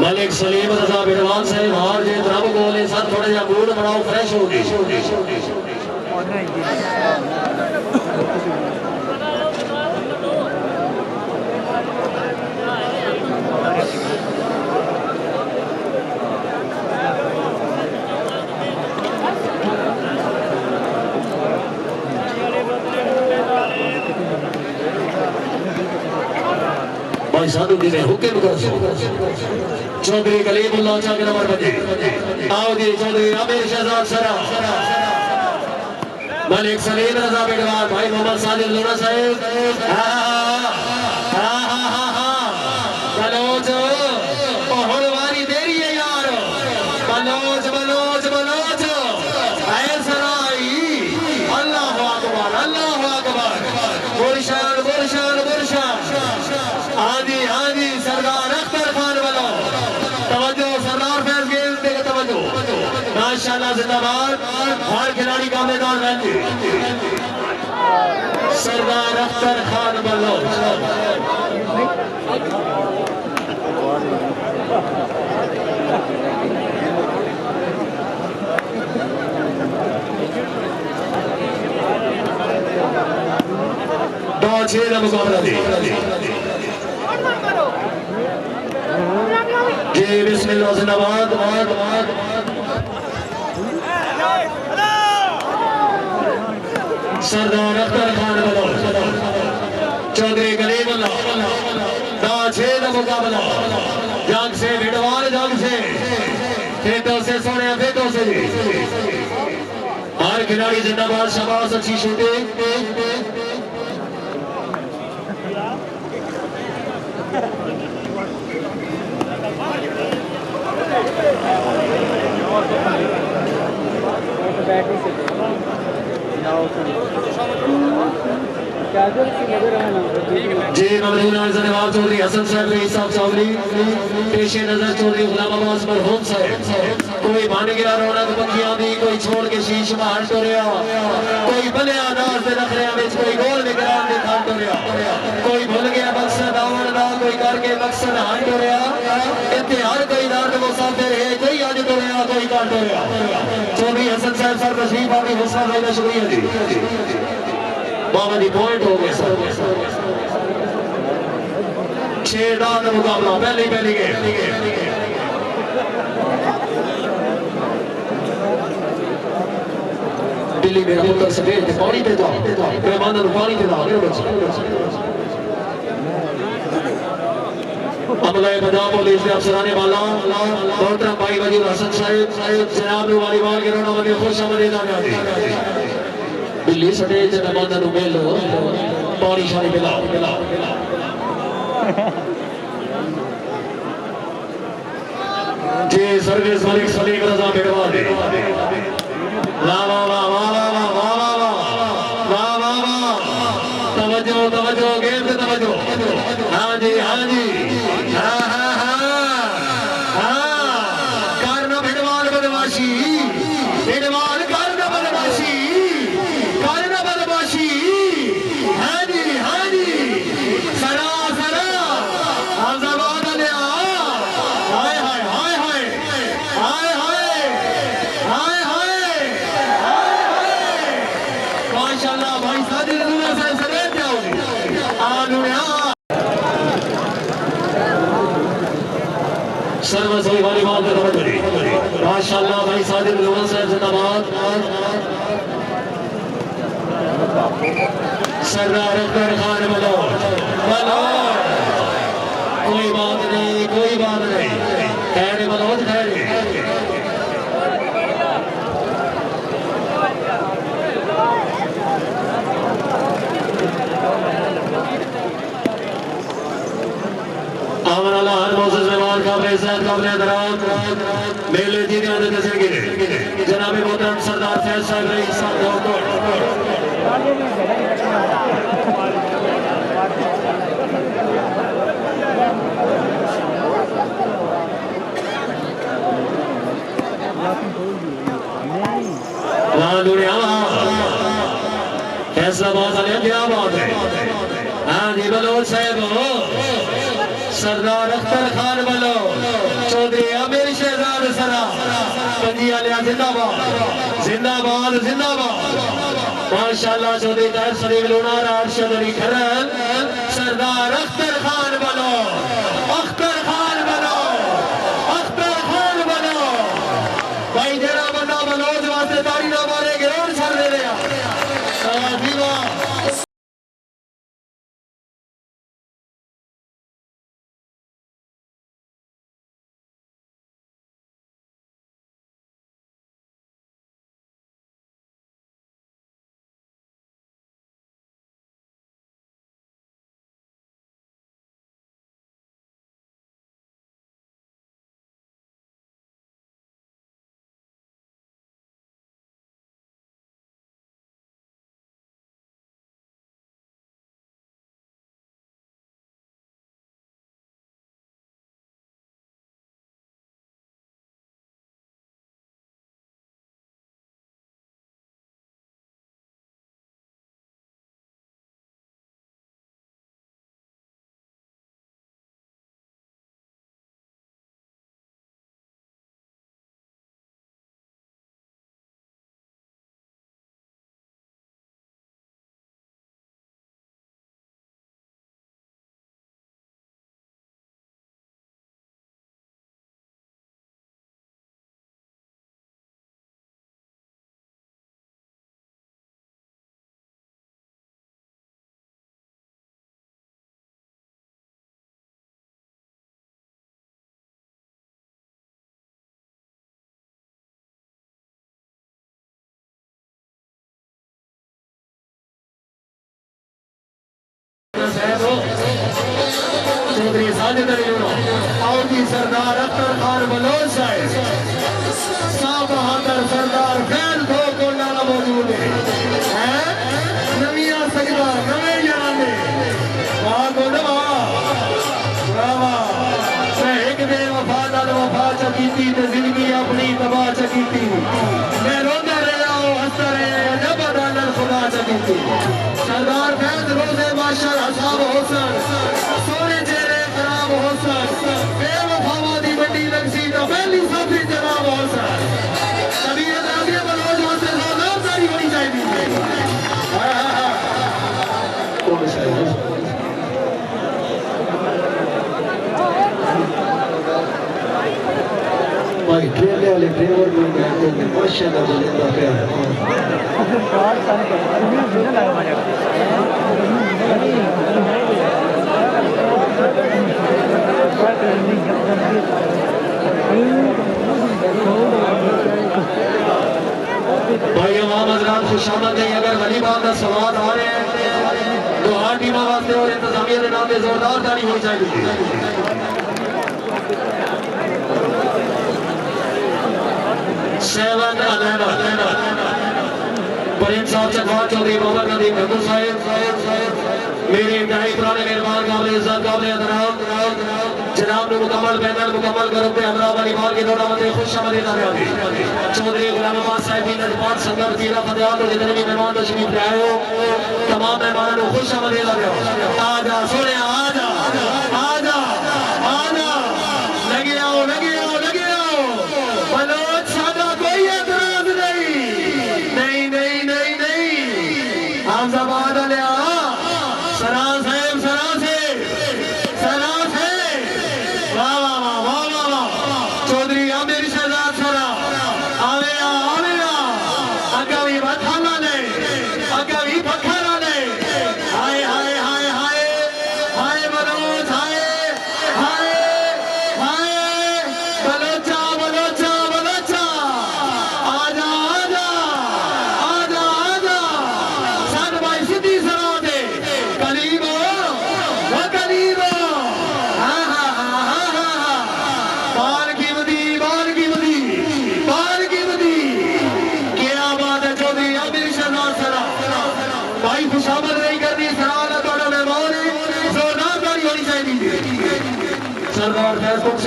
मलिक सलीम रजा बिरवान साहब हार जे रब बोले सर थोड़ा जा मूड बनाओ फ्रेश हो गई भाई साधु जी ने हुक्म कर चौधरी कलीमुल्लाह चा के नंबर बजे आओ जी चौधरी आमिर शहजाद सरा मलिक सलीम रजा बिरवान भाई मोहम्मद साजिद लोना साहब बलोच पहलवानी देरी है यार बलोच बलोच बलोच सराई अल्लाह अकबर बुरशान बुरशान बुरशान हाँ जी सरदार अख्तर खान वालों तवज्जो सरदार फैज गेम पे तवज्जो माशाल्लाह जिंदाबाद हर खिलाड़ी का मैदान रहते सरदार अख्तर खान वालों दो छह का मुकाबला दे जी बिस्मिल्लाह जिंदाबाद सरदार अख्तर खान वालों चौधरी कलीमुल्लाह दो छह का मुकाबला जंग से भिड़वान जंग से खेतों से सोने खेतों से हर खिलाड़ी जिंदाबाद शाबाश अच्छी शूटिंग जी ममनून नवाब चौधरी हसन साहब रईस साहब चावली पेशे नजर चौधरी गुलाम अब्बास मरहूम साहब कोई मान गिरा रौनक पखियां दी कोई छोड़ के शीश मार टोरिया कोई बलिया नाज दे नखरिया विच कोई गोल निगरान दे खान टोरिया कोई भूल गया मकसद आवन दा कोई करके मकसद हान टोरिया इत्ते हर कोई दर्द मुसाफिर है कोई अज टोरिया कोई काट टोरिया चौधरी हसन साहब सर तशरीफ आनी हुस्ना भाई का शुक्रिया जी बाबा जी पॉइंट हो गए सर 6 दान मुकाबला पहली गेम दिल्ली मेरा पुत्र सफेद पानी पे था मेहमान पानी पे था अमला पंजाब पुलिस के अफसराने वाला मोहतरम भाई वजीर हसन साहब जनाब वालीवाल के रोना बने खुश आमदीद दिल्ली स्टेज मेहमान मिल पानी शानी पिलाओ जी सर्विस मलिक सलीम रजा बिरवा दे वाह वाह वाह वाह वाह वाह वाह वाह वाह वाह तवज्जो तवज्जो गेम पे तवज्जो हाँ जी हाँ करना भिड़वाल बदमाशी भिड़वाल करना बदमाशी हाँ जी सरा आजाबाद ले हाय हाय हाय हाय हाय हाय हाय हाय माशाल्लाह भाई सादी दुनिया से सरेट जाओ आलू माशाल्लाह भाई सादिक लोगों से जिंदाबाद। सरदार अकबर खान बोलो बोलो, कोई बात नहीं कोई बात नहीं, ठहरे मनोज ठहरे। आमन अल्लाह हर मोसेस मेहमान काबिल इज्जत काबिल एहतराम मेले जी के अंदर कैसे गिरे जनाब मोहतरम सरदार फैज साहब रईस साहब वहाँ दुनिया फैसलाबाद वाले क्या बात है। हाँ जी बलोच साहब सरदार अख्तर खान बोलो चौधरी आमिर शहजाद सरा पंजिया लिया जिंदाबाद जिंदाबाद जिंदाबाद। माशाल्लाह चौधरी ताहिर शरीफ लोनार अरशद अली खरल सरदार अख्तर खान बोलो अख्तर खान बोलो अख्तर खान बोलो। भाई जरा बंदा बलोच वास्ते ताड़ी ना मारे गिरोन छड़ दे रहा चौधरी साजिद अली और जी सरदार अख्तर खान बलोच साहब साहब बहादुर सरदार फैल दो कोंडा मौजूद है नविया सजदा नवे जाने वाह गोलवा वाह मैं एक दिन वफादार वफा चकीती ते जिंदगी अपनी तबाह चकीती मैं रोंदा रहा हंसता रहा जब अदालत खुदा चकीती सरदार फैज रोजे माशर हसाब हुसन सोने चेहरे खराब हुसन बेवफावा दी बड़ी लंसी तो पहली साथी जनाब हुसन तबीयत आगे बलोच वास्ते सावधानी होनी चाहिए। कौन सा भाई ट्रेन वाले ड्राइवर को माशाल्लाह जिंदा प्यार भाई इमाम हजरात खुशामद है। अगर गरीबान का सवाल आ रहे हैं तो हर टीम वास्ते और इंतजामिया के नाम पे जोरदार ताली होनी चाहिए। सेवन बरीन साहब चकवाल चौधरी मोहम्मद नदीम खंडू साहिब मेरे इंतहाई पुराने मेहमान काबिल इज्जत काबिल एहतराम जनाब ने मुकम्मल पैनल मुकम्मल ग्रुप पे हमरा वाली बाल की दौड़ा मत खुश आमदीद चौधरी गुलाम अब्बास साहब की नजपात संगत पीरा फतेहाल तो जितने भी मेहमान तशरीफ ले आए हो तमाम मेहमानों को खुश आमदीद आजा सोने आजा आजा आजा लगे आओ लगे आओ लगे आओ बलोच सादा कोई एतराज नहीं नहीं नहीं नहीं नहीं हम जबान लिया सरा साहब सरा से वाह वाह वाह वाह वाह चौधरी आमिर शहजाद सरा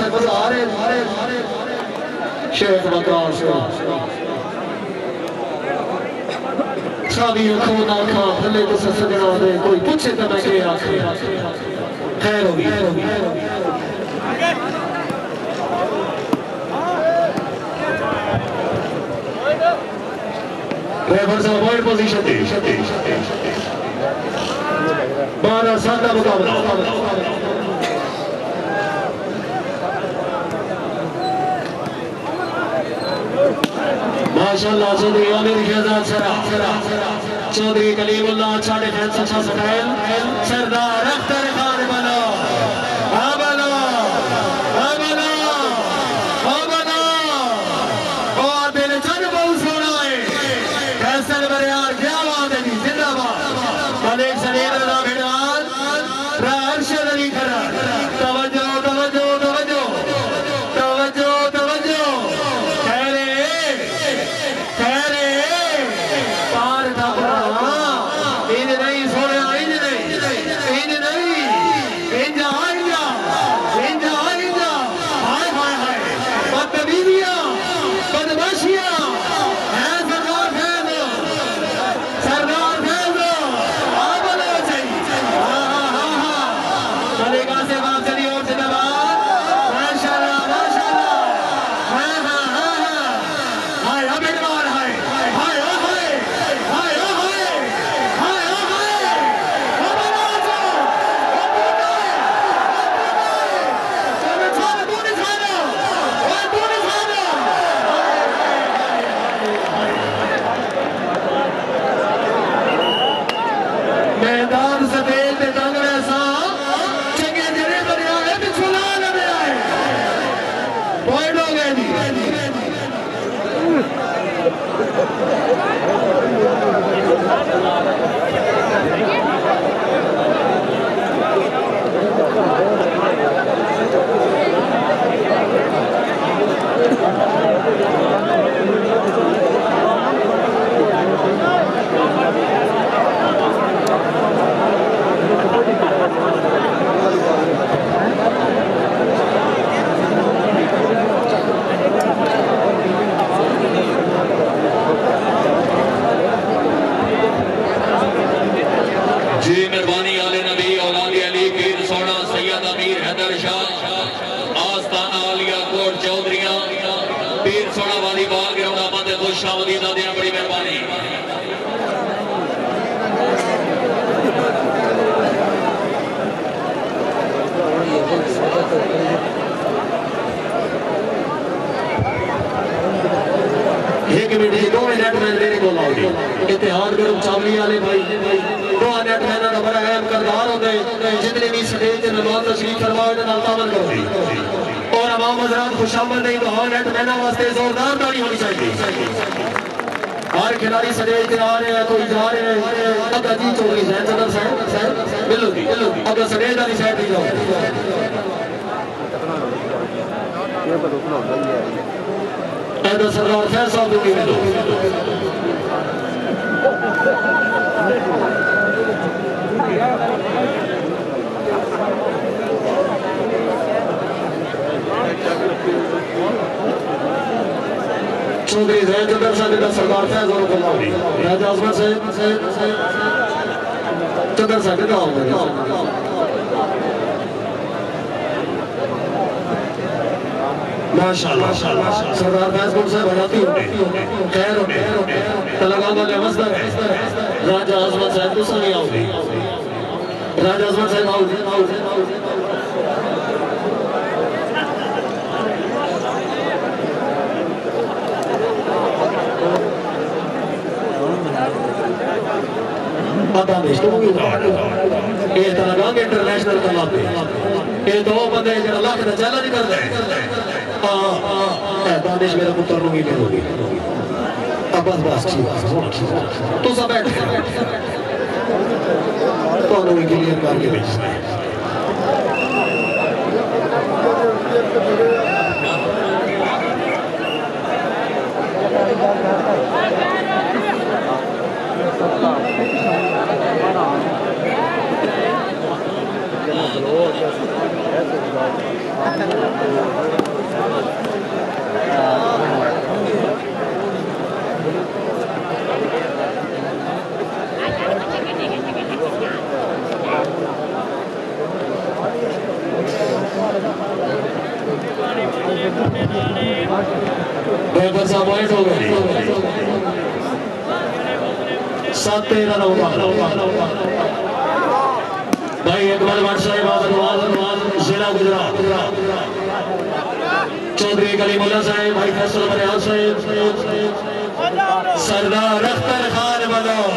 साहब बस आ रहे शेख वकास सावी खो ना खा भले को सजना दे कोई पूछे तो मैं के आखे खैर होगी ड्राइवर साहब वाइड पोजीशन दे 12-7 का मुकाबला माशाअल्लाह चौधरी आमिर शहजाद सरा चौधरी कलीमुल्लाह अच्छा डिफेंस अच्छा स्टाइल सरदार अख्तर खान बनो और मेरे चंद बहुत सोना है फैसल बरियार क्या बात है जी जिंदाबाद मलिक सलीम रजा भिड़वान अरशद अली खरा तवज्जो बड़ी मेहरबानी एक मिनट जी 2 मिनट में मेरे को लाओ इतिहाद ग्रुप चावली वाले भाई 2 मिनट में ना बड़ा अहम किरदार होते जितने भी स्टेज पे नमाज तशरीफ फरमाओ इन्हें तामन करो और अवाम हज़रात खुशामद नहीं तो 2 मिनट में वास्ते जोरदार ताली होनी चाहिए हर खिलाड़ी स्टेज पे आ रहे हैं कोई जा रहे हैं अगर जी चौधरी सदर साहब मिलो दी अगर स्टेज वाली साइड भी जाओ ऐसा सरदार फैज साहब को मिलो चौधरी जयचंद्र साहब सरदार फैज और गुलामी राजा आजमत साहब चंद्र साहब का माशाअल्लाह सरदार फैज गुल साहब हयाती होते खैर होते तलगा वाले मसदर है राजा आजमत साहब तो सही आओगे राजा आजमत साहब आओगे पता नहीं तो ये तलगा इंटरनेशनल क्लब ये 2 बंदे जरा लाख का चैलेंज कर रहे हैं दानिश मेरा पुत्र नु मिले होगी अब बस ठीक तो सब बैठ तो नु क्लियर करके भेज Hello. 7-13 भाई इकबाल भट्ट साहब जिला गुजरात चौधरी कलीमुल्ला साहब भाई फैसल बनियाल साहब सरदार अख्तर खान मनोज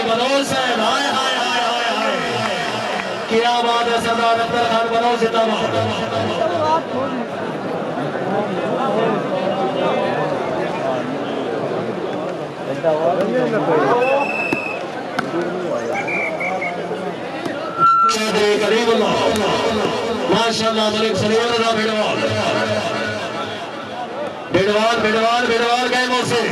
मनोज साहब हाय हाय हाय हाय हाय क्या बात है सरदार अख्तर खान मनोज जिंदाबाद चौधरी कलीमुल्लाह माशाल्लाह मलिक सलीम रजा भिड़वाल भिड़वाल भिड़वाल गए मुझसे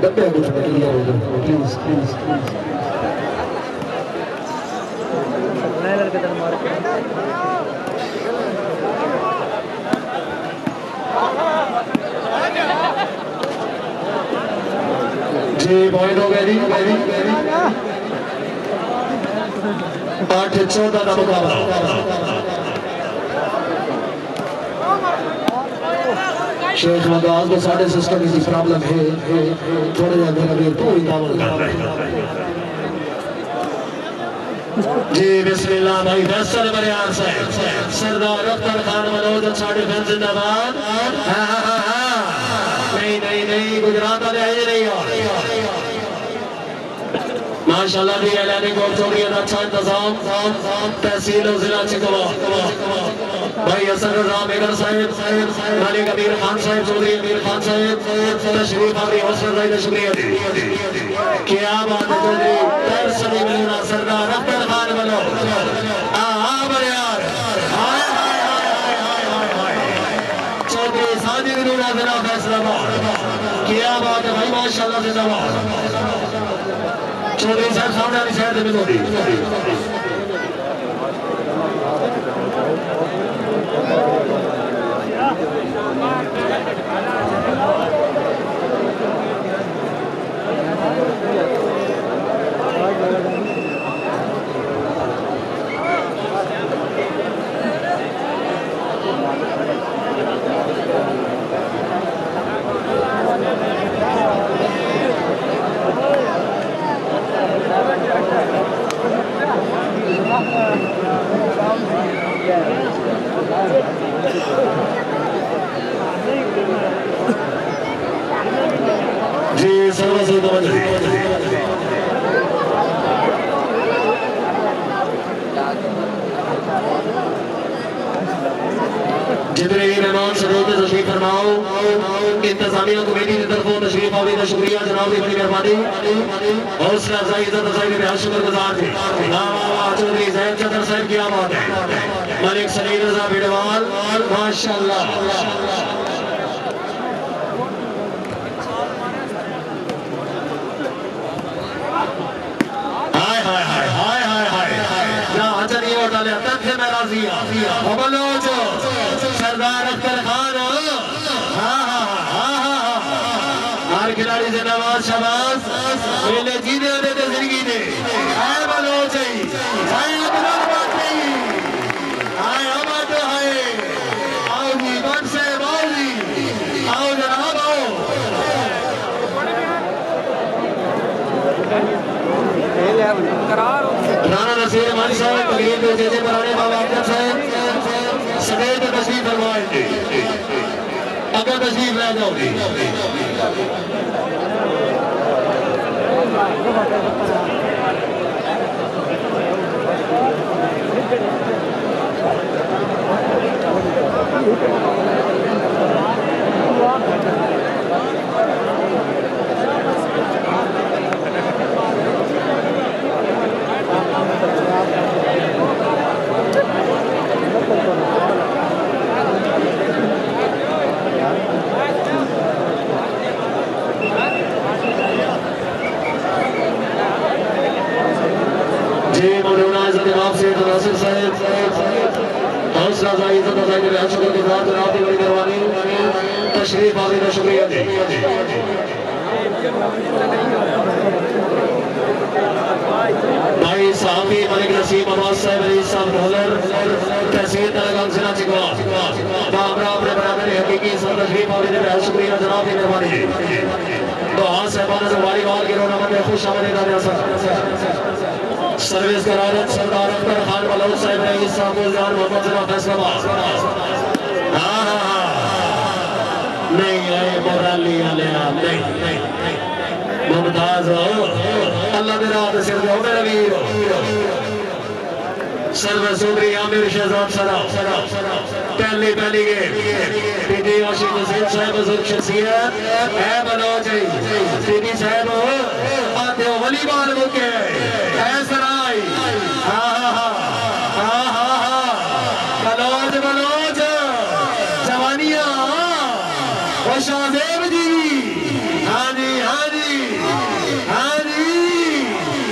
डब्बे प्लीज प्लीज जी पॉइंट हो गया जी 8-14 का मुकाबला शेख मगाज को साढ़े सिस्टम की प्रॉब्लम है थोड़े देर तो ही दावल कर रहे जी बिस्मिल्लाह भाई फैसल बनियाल साहब सरदार अख्तर खान मनोज अच्छा डिफेंस जिंदाबाद नहीं नहीं नहीं गुजरात वाले है नहीं माशाल्लाह भी ऐलानी कोट चौधरी का अच्छा इंतजाम तहसील और जिला चिकवा भाई असर रजा मेगर साहिब मालिक अमीर खान साहिब चौधरी अमीर खान साहिब तशरीफ आवरी हौसला अफजाई का शुक्रिया क्या बात है चौधरी तर सलीम लेना सरदार अख्तर खान बनो यार चौधरी साजिद नूरा जिला फैसलाबाद क्या बात है भाई माशाल्लाह जिंदाबाद चौधरी साहब सामने वाली साइड से मिलो जी सर्वस्व जितने भी मेहमान सरोज तशरीफ फरमाओ इंतजामिया कमेटी की तरफ तशरीफ आने का शुक्रिया जनाब की बड़ी मेहरबानी हौसला अफजाई इज्जत अफजाई में शुक्रगुजार थे चौधरी जैद चतर साहब क्या बात है मलिक सलीम रजा भिड़वाल माशाल्लाह सरदार अख्तर खान हर खिलाड़ी से नवाज शबाज पहले जीने होने थे जिंदगी ने आए बलोच आए बात नहीं आए हम तो है आओ जी बन से आओ जी आओ जनाब आओ राणा नसीर हमारी साहब तकरीर के जैसे पुराने बाबा अख्तर साहब समेत तशरीफ फरमाएंगे अगर तशरीफ ले जाओगे इज्जत अफजाई के बेहद शुक्रगुजार जनाब की बड़ी मेहरबानी तशरीफ आने का शुक्रिया जी। भाई साहबी मलिक नसीम अब्बास साहब अली साहब ढोलर तहसील तलगाम जिला चिकवा बाबरा अपने बराबर हकीकी सब तशरीफ आने के बेहद शुक्रिया जनाब की मेहरबानी जी। तो हाथ साहबान से वालीबाल के रोना में खुश आमदीद सर्विस करारत सरदार अख्तर खान बलोच साहब ने इस साहब मोहम्मद जिला फैसलाबाद नहीं आए मोराली वाले आप नहीं मुमताज हो अल्लाह दे रात सिर दो मेरे वीर सर्वर चौधरी आमिर शहजाद सरा पहली गेम पीटी आशिक हुसैन साहब बुजुर्ग शख्सियत है बलोच पीटी साहब आते हो वलीबाल मुके है सराय बलोच जवानिया और शाहजेब जी हाँ जी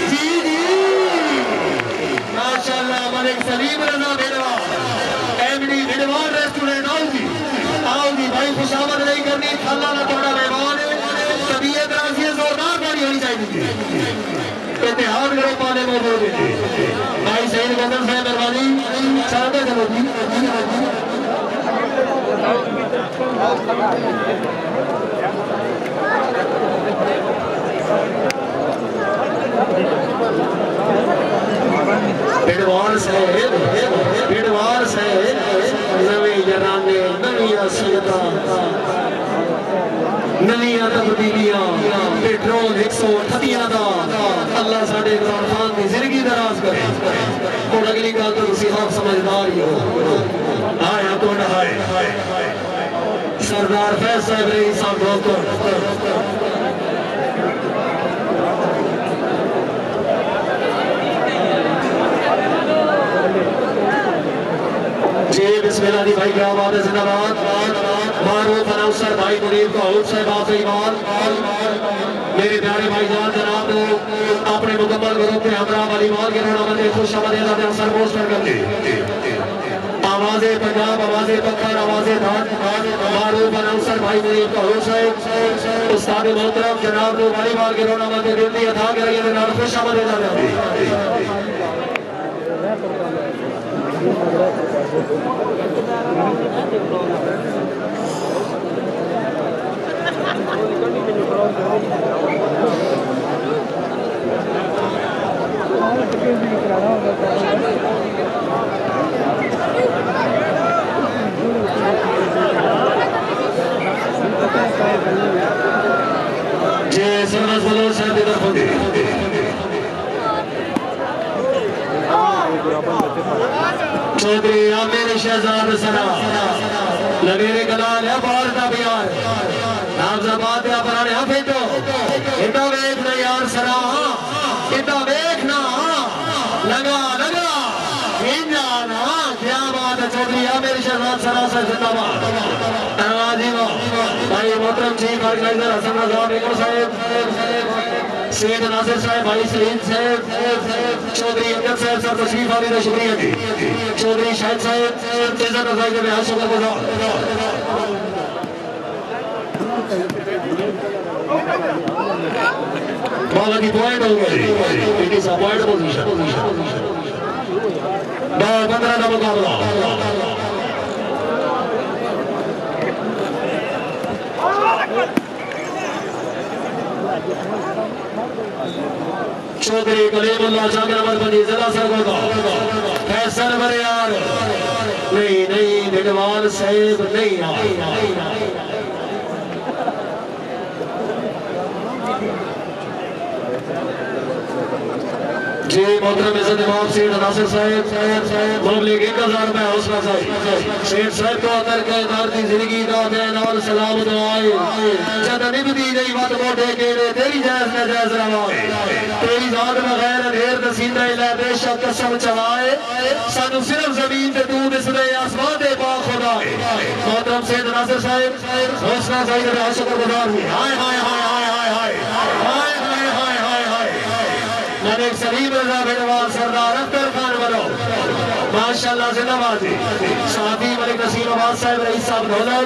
जी माशाल्लाह मलिक सलीम रजा बेड़वा एमडी विडवान रेस्टोरेंट आओ जी भाई खुशामद नहीं करनी अल्लाह का थोड़ा मेहमान तबीयत राजी जोरदार पानी होनी चाहिए इतिहाद करो पाने मौजूद है भाई सईद गंदर साहब मेहरबानी चाहते चलो जी बिडवार से नवी जनाने नविया संगता नविया तब्दीलियां पेट्रोल 138 दा अल्लाह साडे इमरान खान की जिंदगी दराज करे और अगली गल तो तुसी आप समझदार ही हो आया तो हाय सरदार फैज साहब रही साहब दोस्तों जी बिस्मिल्लाह जी भाई क्या बात है जिंदाबाद मारूफ अनौसर भाई मुनीर कौल साहब आप ईमान मेरे प्यारे भाईजान जनाब अपने मुकम्मल ग्रुप के हमरा वालीबाल के टूर्नामेंट खुश आमदीद असर पोस्टर कर दी आवाज़े पंजाब आवाज़े पत्थर आवाज़े धान मारूफ अनौसर भाई मुनीर कौल साहब उस्ताद मोहतरम जनाब वालीबाल के टूर्नामेंट दिल दी अता करिए खुश आमदीद चौधरी आमिर शहजाद सरा लवेरे गलाल है बाल का बियार नामजाबाद या बनाने फेटो इतना देखना यार सरा इतना देखना लगा क्या बात है चौधरी आमिर शहजाद सरा सर जिंदाबाद नवाजी भाई मोहतरम चीफ ऑर्गेनाइजर हसन रजा बेगम साहब सैयद नासिर साहब भाई सलीम साहब चौधरी अमजद साहब सर तशरीफ आने का शुक्रिया जी चौधरी शाहिद साहब इज्जत अफजाई के बेहद शुक्रगुजार बाला की पॉइंट हो गई it is a point position 15 का मुकाबला चौधरी कलीमुल्लाह जाकिर अहमद बनी जिला सरगोदा फैसल बरियार नहीं बिडवाल साहब नहीं आए जी मोहतरम इज्जत इमाम सेठ नासिर साहब पब्लिक 1000 रुपए हौसला साहब सेठ साहब को अंदर के दर दी जिंदगी दा दे नाल सलाम दुआए जद निभदी गई बात मोटे केड़े तेरी जायज न जायज रवाए तेरी जात बगैर ढेर नसींदा इला बेशक कसम चलाए सानू सिर्फ जमीन ते तू दिसदे आसमान दे पा खुदाए मोहतरम सेठ नासिर साहब हौसला साहब का शुक्रगुजार हुए हाय हाय हाय हाय हाय हाय हाय हाय हाय हाय हाय मलिक सलीम रजा बिडवाल सरदार अख्तर खान बनो माशाल्लाह जिंदाबाद जी। साथी मलिक नसीम आबाद साहब रईस साहब डॉलर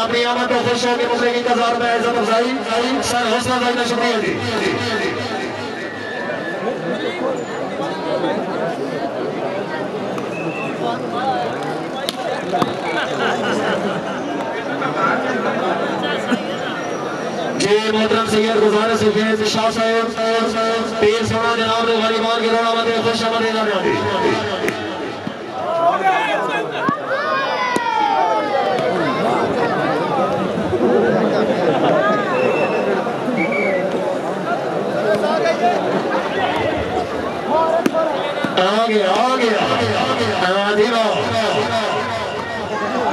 अपनी आमद को खुश होकर मुझे की 1000 रुपए इज्जत अफजाई सर हौसला अफजाई का शुक्रिया जी। जी मोहतरम सैयद गुजारिश है शाह साहब पीर सोना जनाब ने वालीबाल के रोड़ा में खुश आमदीद आने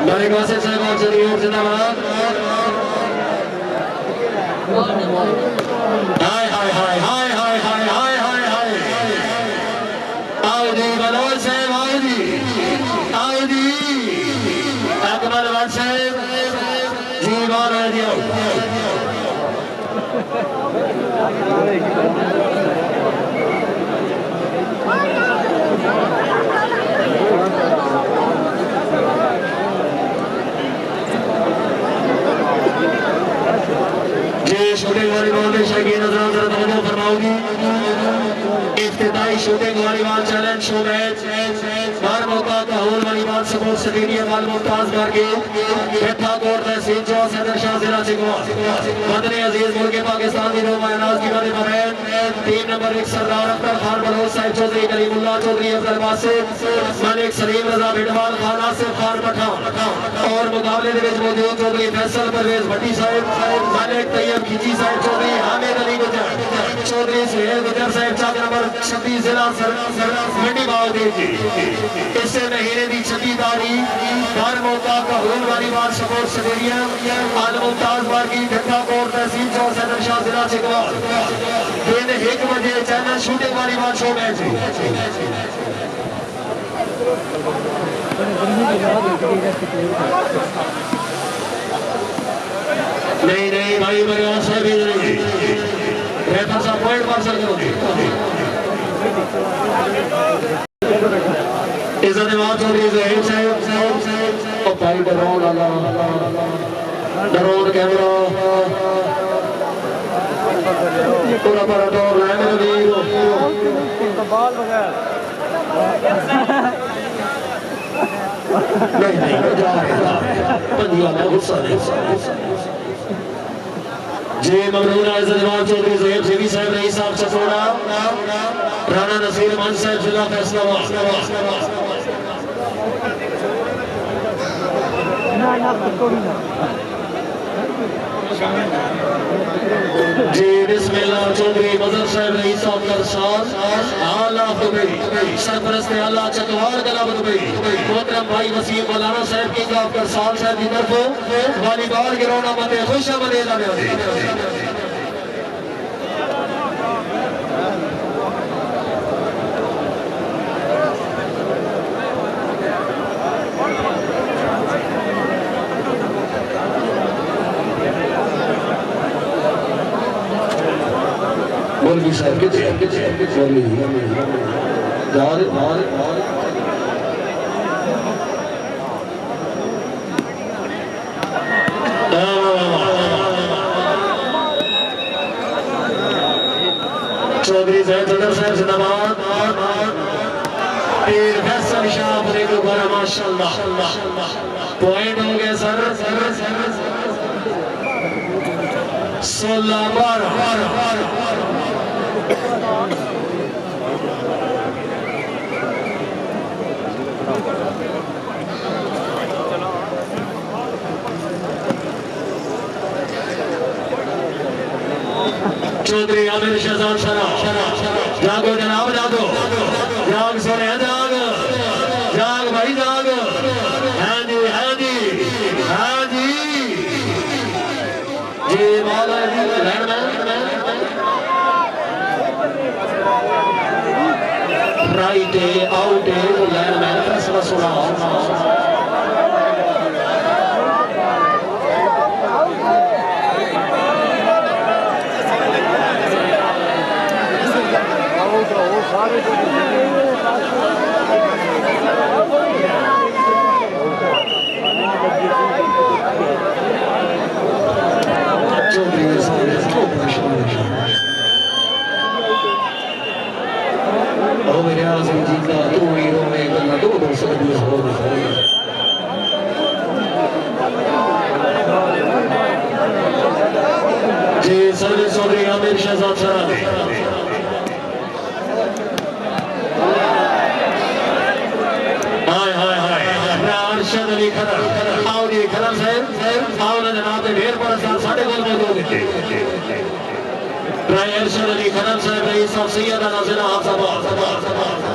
मलिक वासिफ साहब आप चलिए जिंदाबाद। हाय हाय हाय हाय हाय हाय हाय हाय हाय आओ जी बलोच साहब आओ जी अकमल भट्ट साहब जी बाल है जी शूटिंग वॉलीबॉल के शौकीन हज़रात जरा तवज्जो फरमाओगी। इफ्तिताई shooting volleyball challenge show match हर मौका का होल वॉलीबॉल सपोर्ट स्टेडियम वाल मुमताज मार्गे बैठा कोट तहसील जो सदर शाह जिला चिकवा मदनी अजीज मुल्क पाकिस्तान की रोमा अनाज की वाले मबैन टीम नंबर 1 सरदार अख्तर खान बलोच साहिब चौधरी कलीमुल्लाह चौधरी अफजल वासिफ मलिक सलीम रजा बिडवाल खान आसिफ खान पठान और मुकाबले के विच मौजूद चौधरी फैसल परवेज भट्टी साहिब मलिक तैयब खिची साहिब चौधरी हामिद अली गुजर चौधरी सुहेल गुजर साहिब चाक नंबर 26 जिला मंडी बावदेव जी। इससे महीने की 26 तारीख हर मौका का होल वॉलीबॉल सपोर्ट स्टेडियम आल मुमताज मार्गी ढक्का कोट तहसील चौक सदर शाह जिला चिकवा दिन 1 बजे channel shooting volleyball show match नहीं भाई मेरे साहब रेफर साहब पॉइंट पार्सल करोगे इज्जत इमाम चौधरी ज़हीर साहब और भाई डरोन कैमरा पूरा पूरा डोर लाइन में भी बाल बगैर नहीं जा रहा पंजिया में गुस्सा नहीं जी ममनून इज्जत इमाम चौधरी ज़हीर जेबी साहब रईस साहब चतोड़ा राणा नसीर मान साहब जिला फैसलाबाद जी बिस्मिल्लाह चौधरी मजर साहब रईस साहब का साथ आला दुबई सरपरस्त आला चकवार कलाब दुबई मोहतरम भाई वसीम मौलाना साहब की का साल साहब की तरफ वॉलीबॉल के रोना मते खुश आमदीद आने मौलवी साहब कितने चौधरी साहब जिंदाबाद पीर फैसल शाह माशाल्लाह पॉइंट हो गए सर 16-12 चौधरी आमिर शहजाद शराब जागो जनाब जागो जाग सोने जाग जाग भाई जाग हाँ जी हाँ जी हाँ जी जी मौला जी राइट आउट लैंडमैन फैसला सुना सारे अरशद अली खदर आओ जी खदर साहब आओ ना जनाब ढेर पर साढ़े गोल मौजूद थे राय अरशद अली खदर साहब रईस साहब सैयदा नाज़िरा हाफिज़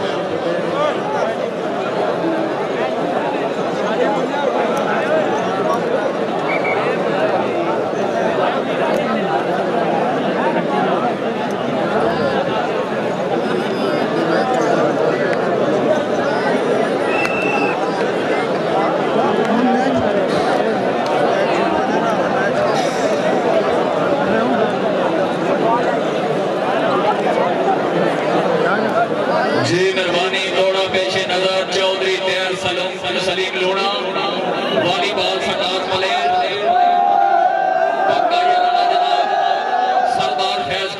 जी मेहरबानी लोड़ा पेशे नजर चौधरी तैयार सलीम लोड़ा वॉलीबॉल सटार मलेर सरदार फैज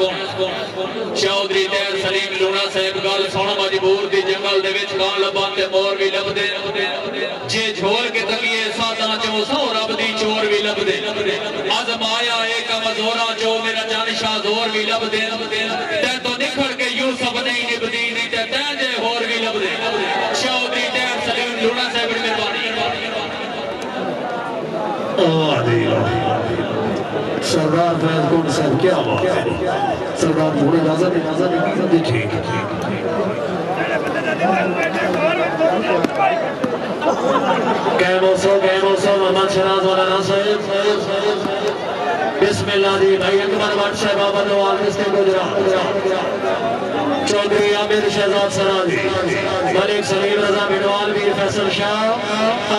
चौधरी तैयार सलीम लोड़ा साहब गल सुन मजबूर दी जंगल दे विच गां लब्बां ते मोर भी लभदे जे झोल के तकिए सादा चो सौ रब दी चोर भी लभदे आजमाया एक कमजोरा जो मेरा जान शाह जोर भी लभदे ते तो निखड़ के यूसुफ नहीं निभदी नहीं ते तैजे होर भी लभदे चौधरी तैयार सलीम लोड़ा साहब मेहरबानी सरदार फैज कौन साहब क्या बात है सरदार थोड़ी इजाजत ठीक कैमोसो मोहम्मद शहनाज वाला साहब बिस्मिल्लाह दी भाई अकबर भट्ट साहब बाबा किसने गुजरात चौधरी आमिर शहजाद सराजी मलिक सलीम रजा बिडवाल वीर फैसल शाह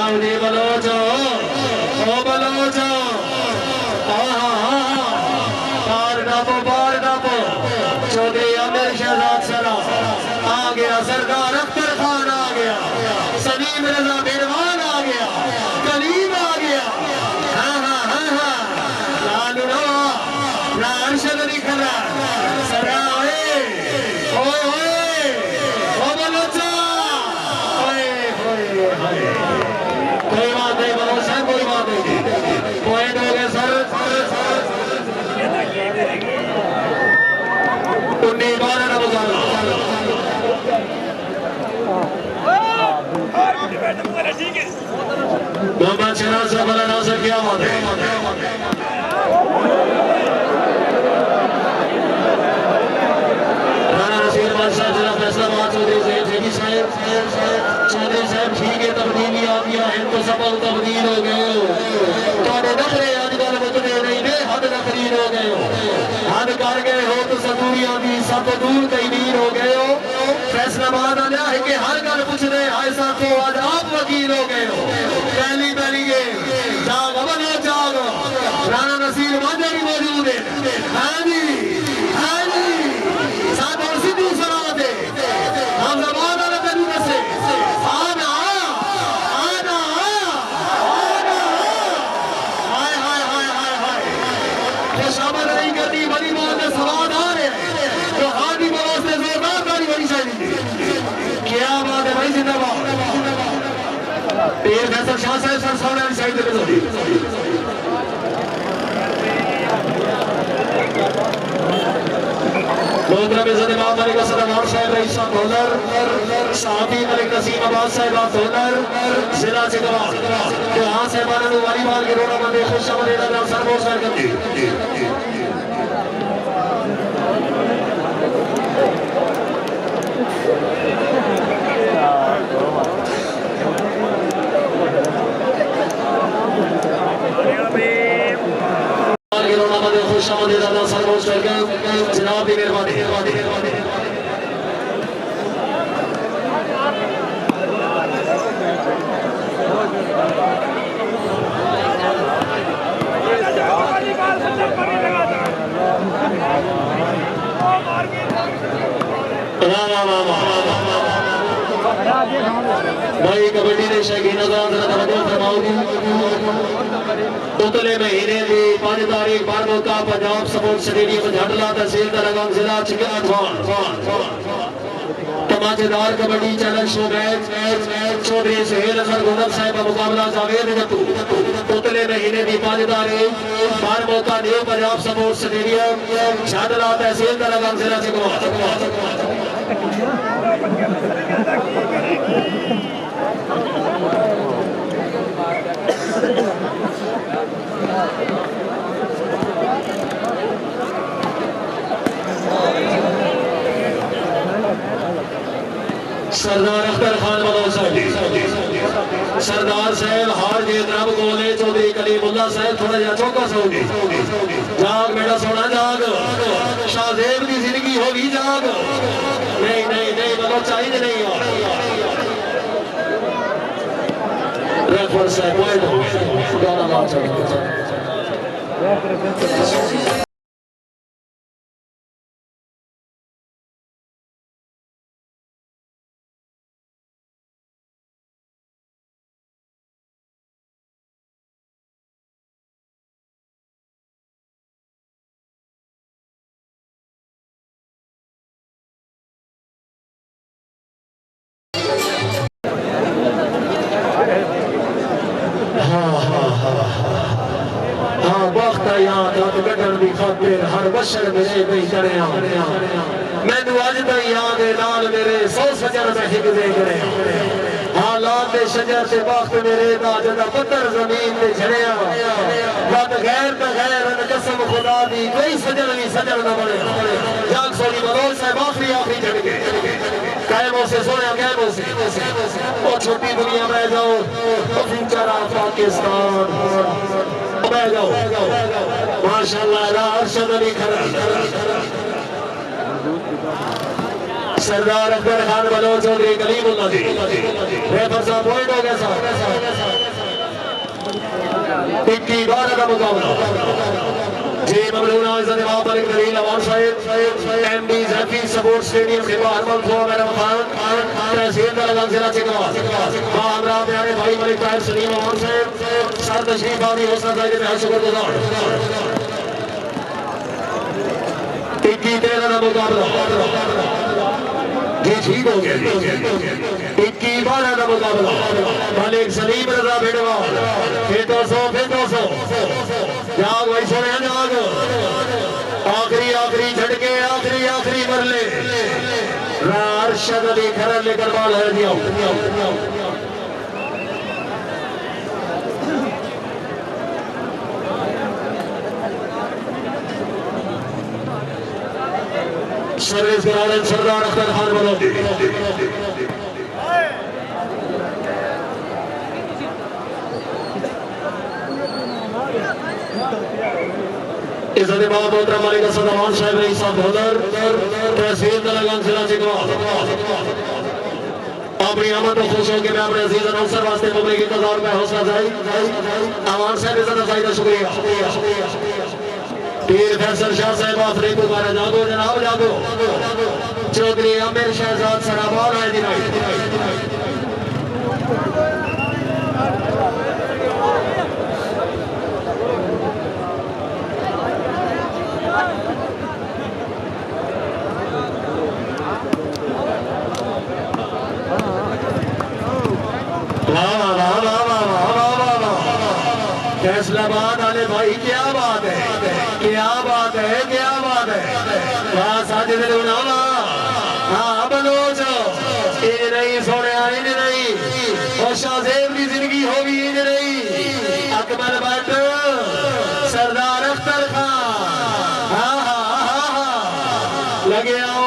आउदी बलोचो ओ बलोचो बार डाबो चौधरी आमिर शहजाद सरा आ गया सरदार अख्तर खान आ गया सलीम रजा बिडवाल आ गया कलीम आ गया अरशद अली खदर सरा ओए ओए ओ बलोचा ओए ओए कोई बात नहीं बलोचा कोई बात नहीं पॉइंट हो गए सर 19-12 का मुकाबला मोहम्मद शहनाज साहब वाला नाज़र क्या बात है चौधरी साहब ठीक है तब्दीली आ गया है तो सब तब्दील हो गए थोड़े नखरे अजकल मुझे नहीं ने हद नखरीर हो गए हो हद कर गए हो तो सदूरिया की सब दूर कई वीर हो गए हो फैसलाबाद आया है कि हर गल पूछ रहे हाय साहब तो आज आप वकील हो गए हो पहली गेम जाग बनो जाग राणा नसीर मांझा भी मौजूद है हाँ जी साथ और सिद्धू सरा दे हम जबान वाला तेनू दसे आना आना आना हाय हाय हाय हाय हाय खुशामद नहीं करती बड़ी बात है सवाल आ रहे हैं तो हाथी बलों से जोरदार ताली बनी चाहिए क्या बात है भाई जिंदाबाद पीर फैसल शाह साहब सर सामने वाली साइड पे मोहतरम इज़्ज़त इमाम मलिक असद अनवर साहब रईस साहब बॉलर साथी मलिक नसीम अब्बास साहब बॉलर जिला चिकवाल के हां से बानू वॉलीबॉल के रोना बंदे खुश आमदीद नाम सरबोस करते खुश आमदीद नाम सरबोस करके जनाब की मेहरबानी भाई कबड्डी के शौकीन उतले महीने की 5 तारीख बार मौका पंजाब स्पोर्ट्स स्टेडियम झंडला तहसील दरगाह जिला तमाशेदार kabaddi challenge show match Chaudhry Suhail Hassan Gondal साहब का मुकाबला जावेद जत्तू उतले महीने की 5 तारीख बार मौका new Punjab sports stadium Jhandla तहसील दरगाह जिला चिकवा सरदार साहब हार जे रब कोले चौधरी कलीमुल्ला साहब थोड़ा जा चौका सोगे जाग बेटा सोना जाग शाहजेब की जिंदगी होगी जाग नहीं नहीं नहीं मतलब चाहिए नहीं रेफर साहब पॉइंट हो गया गाना ला चलो हर बशर मेरे नहीं करे मैनू अज तक याद है नाल मेरे 100 सजर में हिग दे करे हालात दे शजर से वक्त मेरे दा जदा पत्थर जमीन ते झड़िया वत गैर त गैर कसम खुदा दी कोई सजर भी सजर ना बने जाग सोनी बलोच साहब आखिरी आखिरी झड़ गए कायमों से सोया कायमों से ओ छोटी दुनिया में जाओ ओ फ्यूचर ऑफ पाकिस्तान में जाओ माशाअल्लाह अरशद अली खरा सरदार अकबर खान बलोच चौधरी कलीमुल्लाह जी रेफर साहब पॉइंट हो गया साहब 21-12 का मुकाबला जी ममनून इज़्ज़त इमाम मलिक दलील अवान साहिब एमडी ज़ैफी सपोर्ट स्टेडियम के बाहर मलखो मेरा खान तहसील दलगंज जिला चिकवाल मां हमरा प्यारे भाई मलिक ताहिर सलीम अवान साहब सर तशरीफ आदि हौसला अफजाई में शुक्रगुजार 21-13 का मुकाबला जी ठीक हो गया 21-12 का मुकाबला मलिक सलीम रजा भेड़वाल फिर 200 जाग भाई सोने जाग आखिरी झटके आखिरी मरले अरशद अली खरर लेकर बाल है दिया सर्विस ग्राउंड सरदार अख्तर खान बलोची इज़्ज़त इमाम मोहतरम मलिक असद अमान साहब रईस साहब बॉलर तहसील दलगंज जिला चिकवाल अपनी आमद को खुश होकर मैं अपने अजीज अनौसर वास्ते पब्लिक इंतजार में हौसला अफजाई अमान साहब इज़्ज़त अफजाई का शुक्रिया पीर फैसल शाह साहब आफरी पुकारा जागो जनाब जागो चौधरी आमिर शहजाद सराबान है दिनाई फैसलाबाद वाले भाई क्या बात है वाह साजिद लुनावा हाँ बलोच इन नहीं सोने इन नहीं और शाहजेब की जिंदगी होगी इन नहीं अकबर भट्ट सरदार अख्तर खान हाँ लगे आओ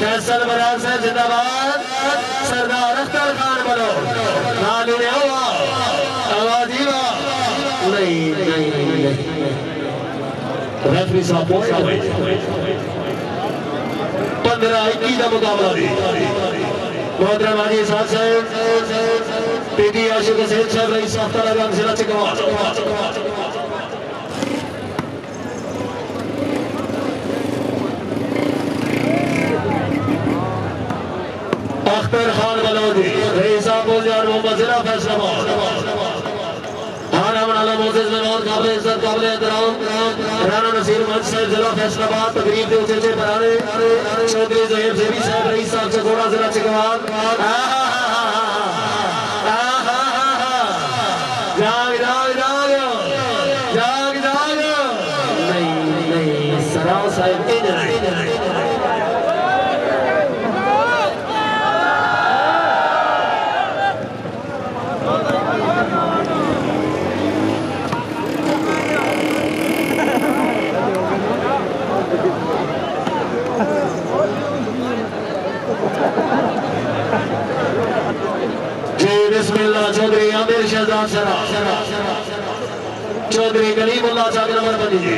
फैसल बरार साहब जिंदाबाद सरदार अख्तर खान बलो नालू ने आवाजी नहीं रेफरी साहब 15-21 का मुकाबला मोहतरम हाजी साहब पीटी आशिक हुसैन साहब रईस दलगंज जिला चिकवाल अख्तर खान बलोची रईस गुलजार मोहम्मद जिला फैसलाबाद काबिल इज्जत काबिल एहतराम राणा नसीर मंच साहब जिला फैसलाबाद तकरीब के उचेचे पराने चौधरी ज़हीर ज़ेबी साहब रईस साहब चकोड़ा जिला चिकवाल जाग नहीं सरा साहब बिस्मिल्लाह चौधरी आमिर शहजाद सरा चौधरी कलीमुल्लाह साहब नंबर बनी जी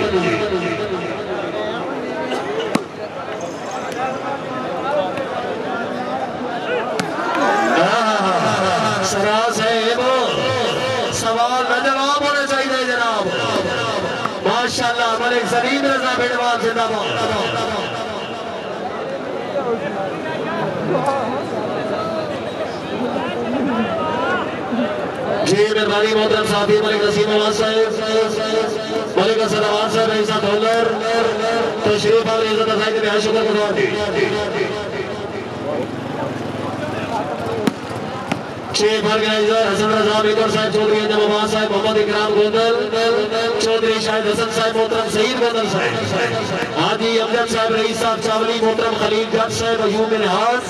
सरा साहब सवाल न जवाब होने चाहिए जनाब माशाल्लाह मलिक सलीम रजा बिडवाल जिंदाबाद जी मेहरबानी मोहतरम साथी मलिक नसीम अवाज साहब मलिक असद अवाज साहब ऐसा डॉलर तशरीफ और इज्जत अफजाई के बेहद शुक्र गुजार जी chief organiser Hasan Raza baker साहब चौधरी अंजम अवाज साहब मोहम्मद इकराम गोंदल चौधरी शाहिद हसन साहब मोहतरम सईद गोंदल साहब हाजी अमजद साहब रईस साहब चावली मोहतरम खलील जट साहब अयूब निहाज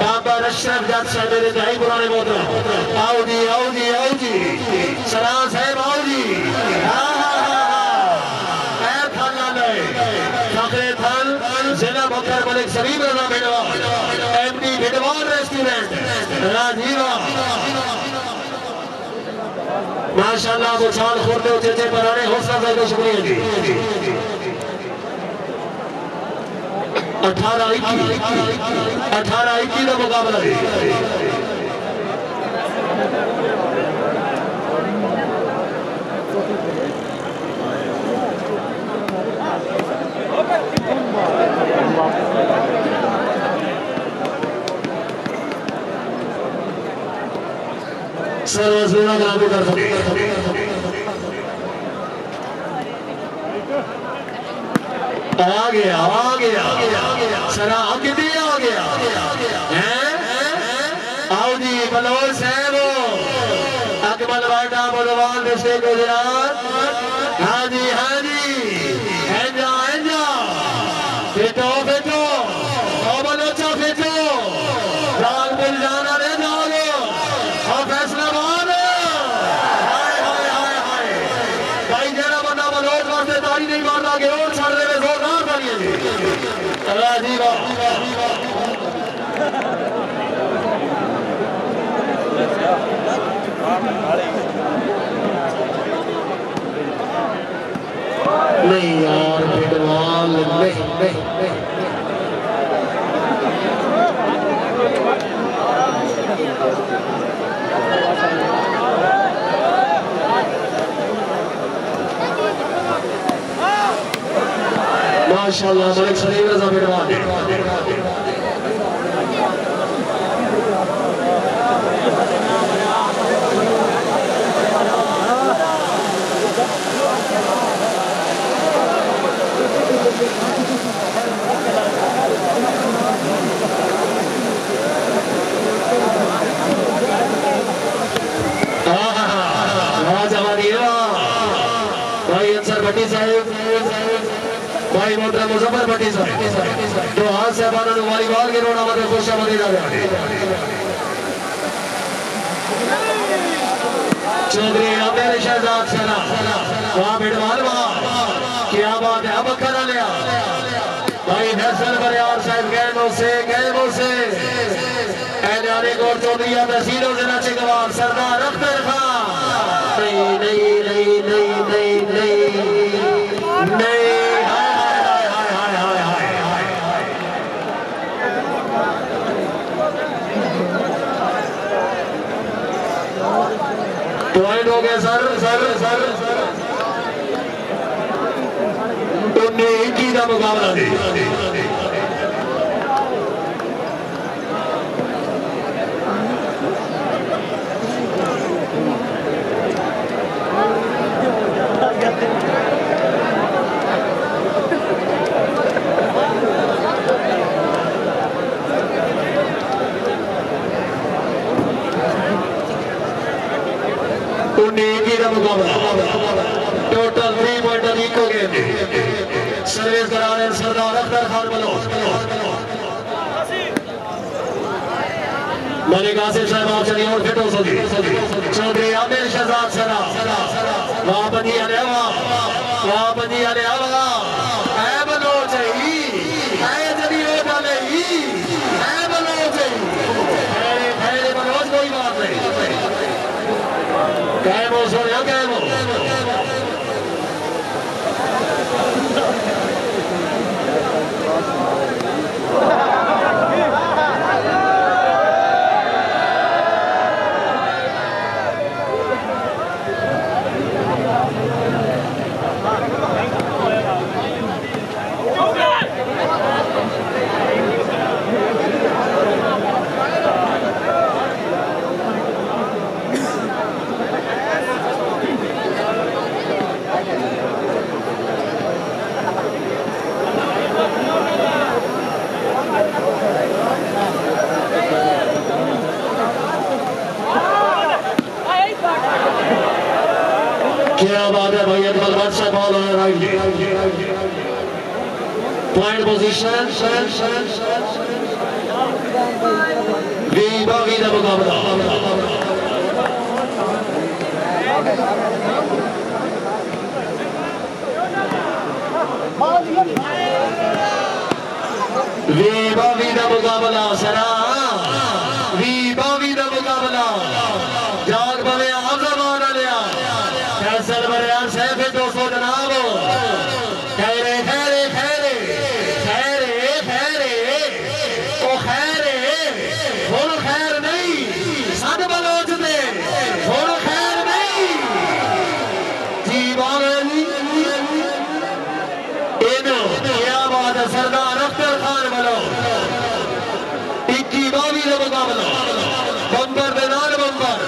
बाबा अशरफ जट साहब मेरे दही पुराने मोहतरम आओ जी आओ जी आओ जी सरा साहब आओ जी खैर खाना ले फखरे थल जिला बकर मलिक सलीम रजा बिडवाल एमडी बिडवाल रेस्टोरेंट राजीवा माशाल्लाह वो चाल खोरते उचे बनाने हौसला अफजाई का शुक्रिया जी 18-21 का मुकाबला जी सर्वस्वीना ग्रामी कर सकते आ गया सरा कितनी आ गया आओ जी बलौर साहब अकमल वाटा बलवान डिस्ट्रिक्ट गुजरात हाँ जी एंजा फेटो बलोचा फेटो राग मिल जाना रे जाओ और फैसलाबाद भाई जरा बंदा बलोच वास्ते तारी नहीं मारना के और छड़ दे जोरदार तालियां जी अल्लाह जी वाह नहीं यार बिडवाल नहीं माशाल्लाह मलिक सलीम रजा बिडवाल भाई अंसर भट्टी साहब भाई मोहतरम मुजफ्फर भट्टी साहब तो हाथ से बानों ने वालीबॉल के रोना मतलब खुशा मदी जा रहा है चौधरी आमिर शहजाद सना वहां बिडवाल वहां क्या बात है अब करा लिया भाई फैसल बरियार साहब गए से एजाने गौर चौधरी तहसीलों से नाचे गवार सरदार अख्तर खान नहीं पॉइंट हो गया सर 19-21 का मुकाबला थी टोटल 3 पॉइंट इको गेम सर्विस करा रहे सरदार अख्तर खान बलोच मलिक आसिफ साहब आप चलिए और फिट हो सके चौधरी आमिर शहजाद सरा वहां बनी अरे हवा ऐ बलोच ऐ जरिए डाले ऐ बलोच बलोच कोई बात नहीं कैमो सोनिया कैमो क्या बात है भाई Akmal Badshah ball on right point position विभागी का मुकाबला विभागी का मुकाबला सरा विभागी का मुकाबला जाग बने आजमान लिया फैसल बरियान सैफ 200 जनाब खैरे खैरे खैरे खैरे खैरे ओ खैरे हुन खैर नहीं सद बलोच दे हुन खैर नहीं जी बावन इनो क्या बात है सरदार अख्तर खान बलो 21-22 का मुकाबला बंबर दे नाल बंबर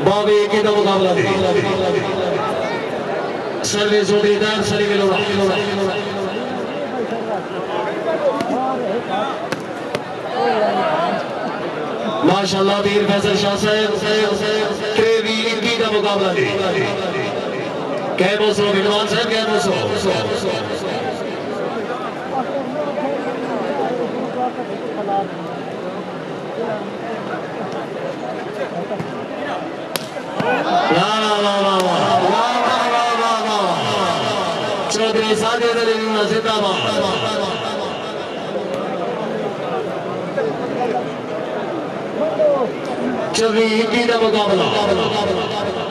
बाबी के दो मुकाबला दे सर्विस जोड़ीदार सली मिलोड़ा माशाल्लाह वीर फैसल शाह साहब क्रेवी इनकी का मुकाबला दे कैमोसो विद्वान साहब कैमोसो चौधरी साजिद अली जिंदाबाद चौधरी इक्की का मुकाबला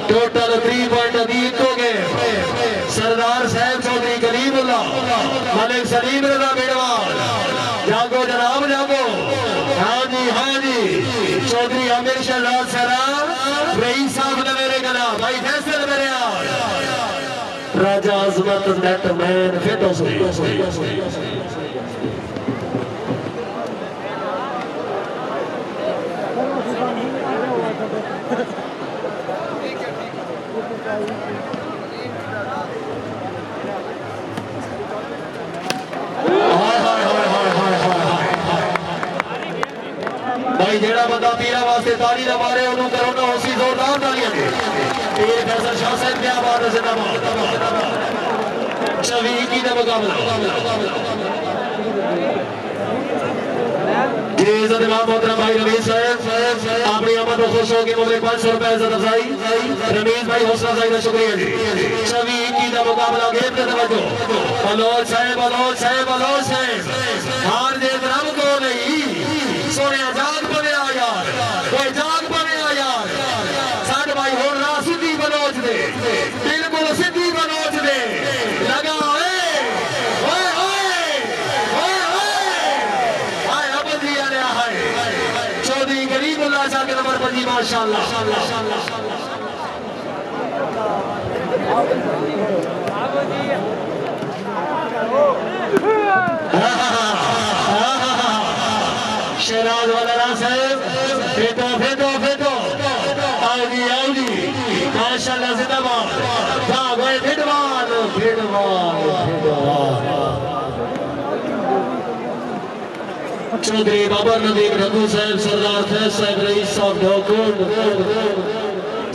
टोटल 3 पॉइंट अदीत हो गए सरदार साहब चौधरी करीमुल्लाह मलिक सलीम रजा बेड़वाल जागो जनाब जागो हाँ जी चौधरी आमिर शहजाद सरा रईस साहब ने मेरे गला भाई फैसल मेरे राजा अजमत नेट मैन फिर भाई जेड़ा बंदा पीरा वास्ते ताली ना मारे उन्होंने करो ना उसी जोरदार तालियां दे पीर फैसल शाह साहब क्या बात है जिंदाबाद छवि की का मुकाबला जी इज्जत इमाम मोहतरम भाई रमीज साहब अपनी आमद को खुश होकर मुझे 500 रुपए इज्जत अफजाई रमीज भाई हौसला अफजाई का शुक्रिया जी छवि की का मुकाबला गेम पे तवज्जो बलोच साहब हार दे रब को नहीं सोने जाग बने आ यार कोई जाग बने आ यार साड भाई हो ना सीधी बलोच दे बिल्कुल सीधी बलोच दे लगा चौधरी करीमुल्लाह साहब के नंबर 5 माशाल्लाह शहनाज वाला साहब फेटो आओ जी माशाल्लाह जिंदाबाद चौधरी बाबा नदीम रघु साहब सरदार फैज साहब रईस साहब ढोकुर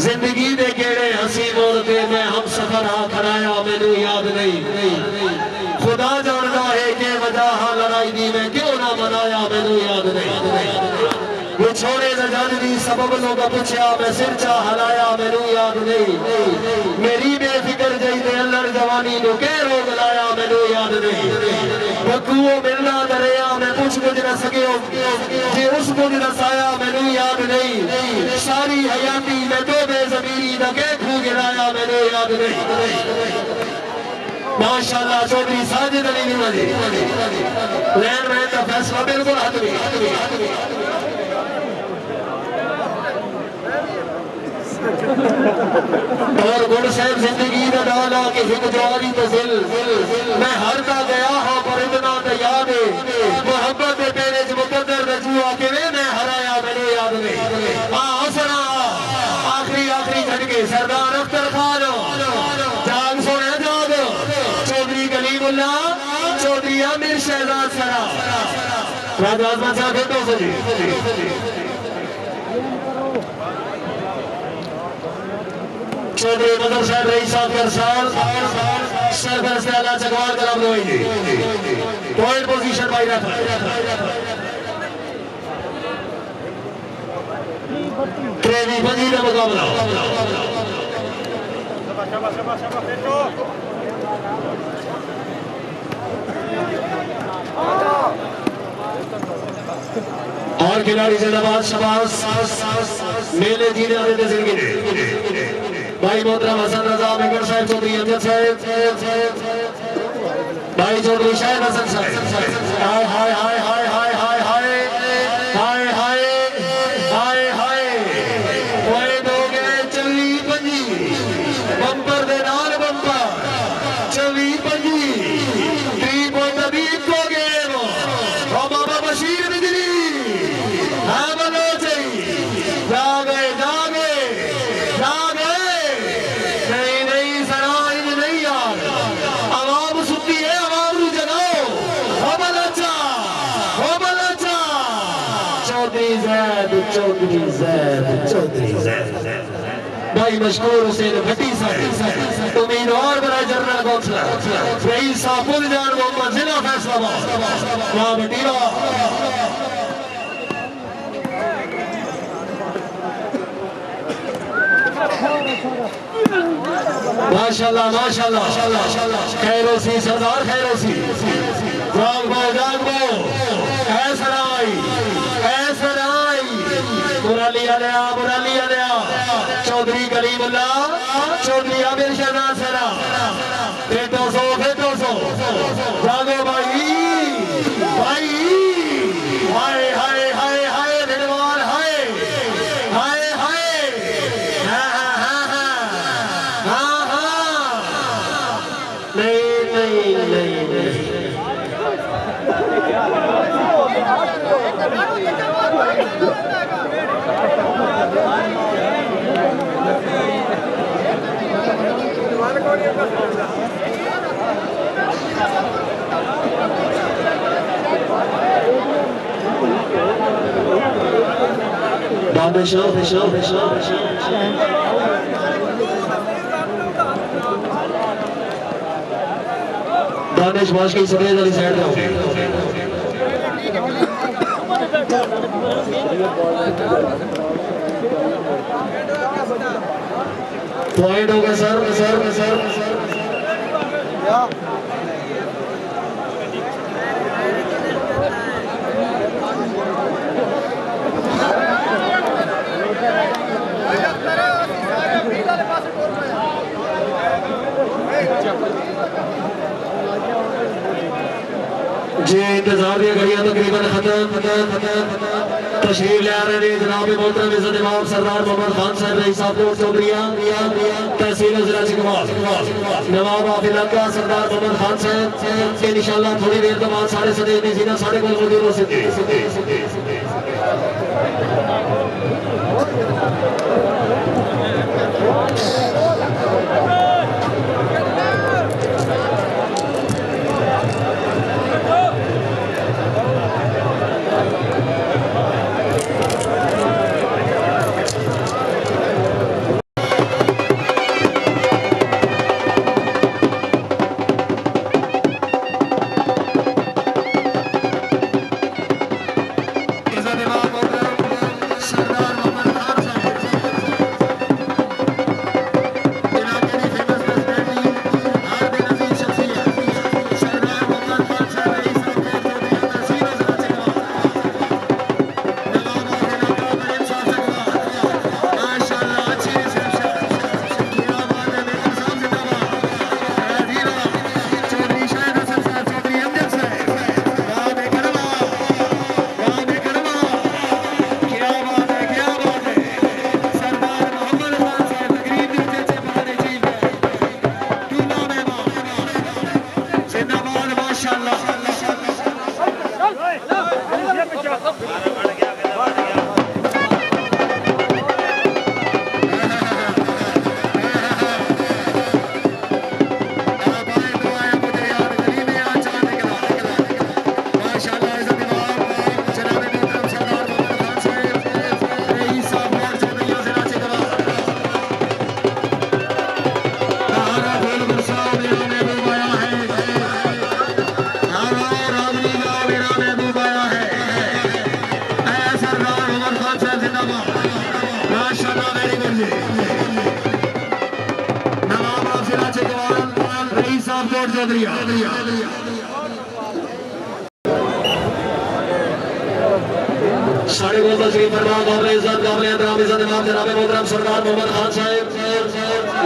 जिंदगी दे केड़े हसी मोड़ ते मैं हम सफर आ खड़ाया मैनू याद नहीं खुदा जानता है कि वजह लड़ाई दी मैं क्यों ना मनाया मैनू याद नहीं वो छोड़े नजारी सबब लोग पूछा मैं सिर चा हलाया मैनू याद नहीं मेरी बेफिक्र जई दे अल्लड़ जवानी नो के रोग लाया मैनू याद नहीं बकुओ मिलना दरिया में कुछ न सके जे उस कुछ नसाया मैनू याद नहीं सारी हयाती में तो बेज़मीरी दा के खू गिराया मैनू याद नहीं माशाअल्लाह चौधरी साजिद अली निवाजी लैन मैन का फैसला बिल्कुल हतमी और गुड़ साहब जिंदगी का डाला कि हिक जवारी तजिल मैं हरता गया हाँ पर इतना तो याद है मोहब्बत के पेरे च मुकद्दर रजुआ के मैं हराया मैंने याद नहीं हौसला आखिरी झटके सरदार अख्तर खान जाग सोने जाग चौधरी कलीमुल्ला चौधरी आमिर शहजाद सरा राजा आजमान साहब भेटो जी चौधरी मदर साहब रईस साहब के साथ सरफर से आला चकवाल कलाम लोएंगे पॉइंट पोजीशन भाई रखा ट्रेनी बजी का मुकाबला और खिलाड़ी जिंदाबाद शबाज मेले जीने वाले जिंदगी भाई मोहतरम हसन रजा मेगर साहब चौधरी अमजद साहब भाई चौधरी शाहिद हसन साहब हाय हाय हाय हाय हाय हाय हाय हाय हाय हाय हाय पॉइंट हो गए 24-25 बंपर दे नाल बंपर 24-25 3 पॉइंट अभी हो गए और बाबा बशीर बिजली हाँ बोलो चाहिए जा गए चौधरी भाई मशहूर हुसैन भट्टी साहब उम्मीदवार बना जनरल काउंसलर रईस साहब जान मोहम्मद जिला फैसलाबाद वाह भट्टी माशाल्लाह माशाल्लाह खैरोसी सरदार खैरोसी जागबो मुराली आलिया चौधरी कलीमुल्ला चौधरी आमिर शहजाद सरा फिर 200 जागो भाई हाय हाय हाय हाय धन्यवाद हाय हाय हाय नहीं दानिश माश की सफेद वाली साइड में पॉइंट हो गया सर जी इंतजार दिया घड़ियां तकरीबन खत्म तशरीफ ले आ रहे हैं जनाब मोहतरम इज्जत इमाम सरदार मोहम्मद खान साहब रईस साहब चौधरी तहसील जिला चिकवाल नवाब ऑफ इलाका सरदार मोहम्मद खान साहब इंशाल्लाह थोड़ी देर के बाद साढ़े 7 सीना साढ़े को मौजूद हो सकते साहब कोट चौधरी साढ़े गोल तशरीफ फरमा काबिल इज्जत काबिल एहतराम इज्जत इमाम जनाब मोहतरम सरदार मोहम्मद खान साहब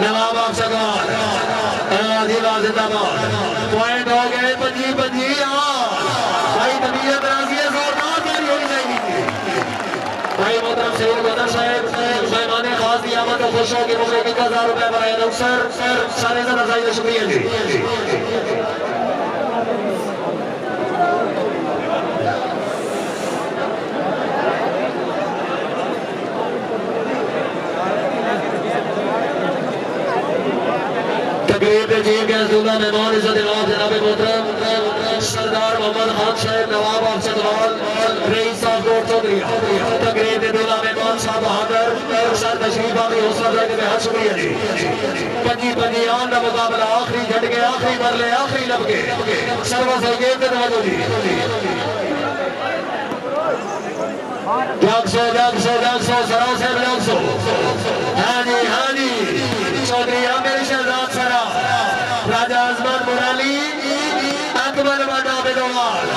नवाब अफसरगार जिला जिंदाबाद पॉइंट हो गए 25-25 भाई तबीयत राजी है जोरदार ताली होनी चाहिए भाई मोहतरम सैयद बदर साहब मेहमान खास की आमद को खुश हो के मुझे 1000 रुपए बनाए दो सर सारे ज़रा ज़ाहिर शुक्रिया जी मेहमान इज्जत जनाब मोहतरम सरदार मोहम्मद खान साहब नवाब अफसरगार रईस साहब कोट चौधरी तकरीर के दूल्हा मेहमान साहब बहादुर सर तशरीफ आमी हौसला अफजाई के बहुत शुक्रिया जी 25-25 आन का मुकाबला आखिरी झटके आखिरी मरले आखिरी लपके सर्वस गेम पे तवज्जो जी जग सौ सराव साहब हाँ जी चौधरी आमिर शहजाद सरा राजा आजमान मुराली अकबर बड़ा बेदवाल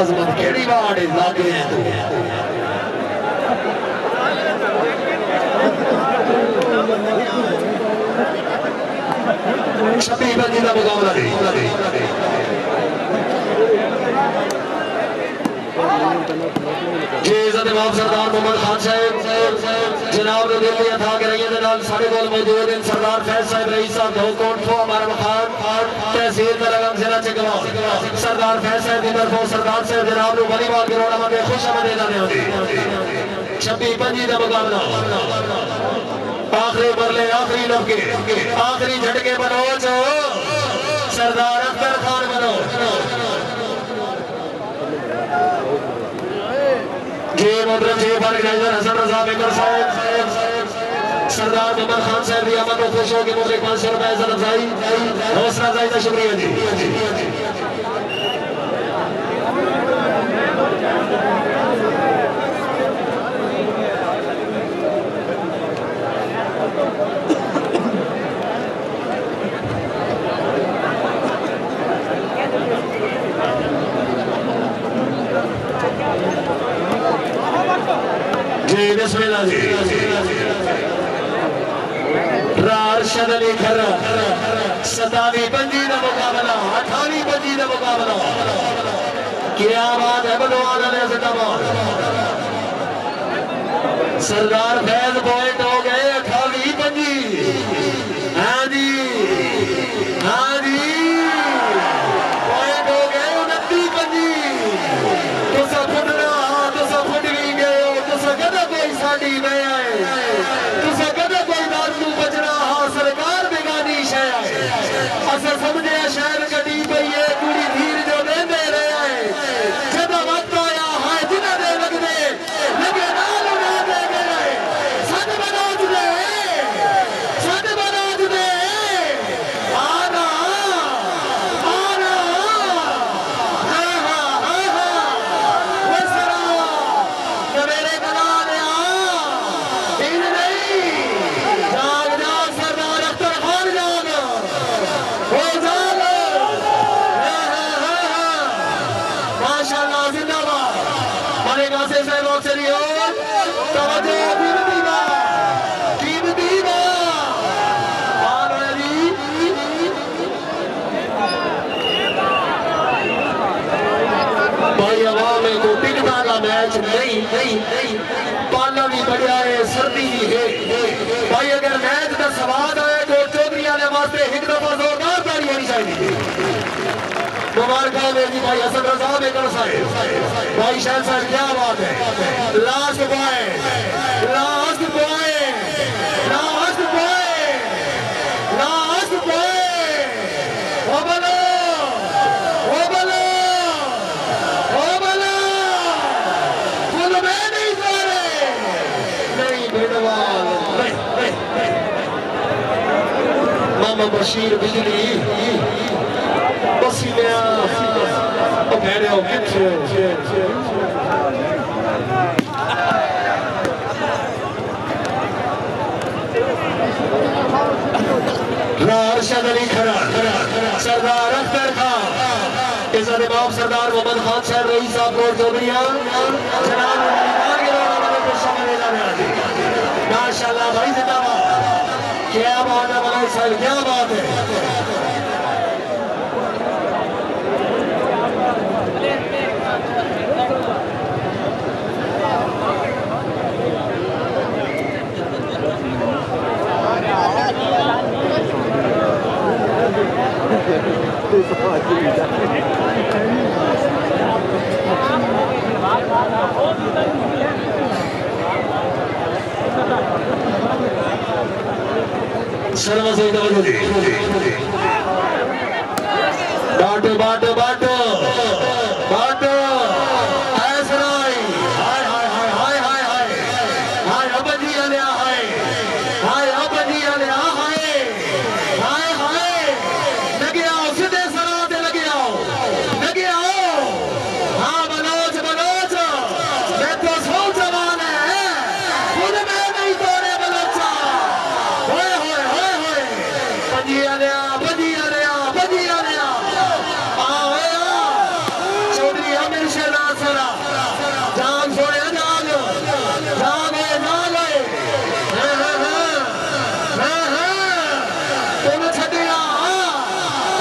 अजमत केड़ी वार्ड लागे हैं छब्बीस बजी का मुकाबला जी इज्जत इमाम सरदार मोहम्मद खान साहब जनाब ने दिल्ली अथा के रही साढ़े गोल मौजूद इन सरदार फैज साहब रईस साहब धोकोट फो हमारा खान तहसील तरगम जिला चिकवा सरदार फैज साहब की तरफों सरदार साहब जनाब ने वलीबॉल ग्राउंड में खुश आमदीद देने 26-25 का मुकाबला आखिरी मरले आखिरी लपके आखिरी झटके मनोज सरदार अख्तर खान मनोज जी मोहतरम जी ऑर्गेनाइजर हसन रजा बेकर साहब सरदार मोहम्मद खान साहब की आमद को खुश हो के मुझे 500 रुपए इज्जत अफजाई हौसला अफजाई का शुक्रिया जी बिस्मिल्लाह जी राशिद अली खरा 27-25 का मुकाबला 28-25 का मुकाबला क्या बात है बलवान अली जिंदाबाद सरदार फैज पॉइंट हो गए 28-25 हाँ जी पॉइंट हो गए 29-25 तुसा फुटना तुसा फुट भी गए तुसा कदा कोई साड़ी में आए तुसा कदा कोई दारू बचना हाँ सरकार बेगानी शह आए असा समझे शहर कटी पई है कुड़ी धीर जो देंदे रहे आए जब वक्त आया है जिन्हें दे लगे नाल उड़ा दे गए सद बनाज दे आना वसरा मेरे गला सरदार अख्तर खान जाग हो जाग माशाअल्लाह जिंदाबाद हमारे गासे साहब से लियो तवज्जो कीमती भाई अवाम को टिकटा का मैच नहीं पाला भी बढ़िया है सर्दी भी है भाई अगर मैच का सवाद आए तो चौधरी वाले वास्ते एक दफा जोरदार ताली होनी चाहिए मुबारक मेरी भाई हसन रजा बेकर साहब भाई शाह साहब क्या बात है लास्ट बॉय मामा बशीर बिजली बसी लिया भेड़ो सरदार मोहम्मद खान साहब रईस साहब को चौधरिया जनाब माशाल्लाह भाई जिंदाबाद। क्या बात है मलाई साहब, क्या बात है। शर्मा से बाटो बाटो बाटो बाटो ऐसा हाय हाय हाय हाय हाय हाय हाय अब जी आले हाय हाय अब जी आले हाय हाय हाय लगे आओ सीधे सराते लगे आओ हाँ बलोच बलोच मैं तो सौ जवान है खुद में नहीं तोड़े बलोचा होए होए होए होए बजी आले बजी आले बजी आले चौधरी अमीर शहनाज सरा जान सोने जान जान है तुम छटिया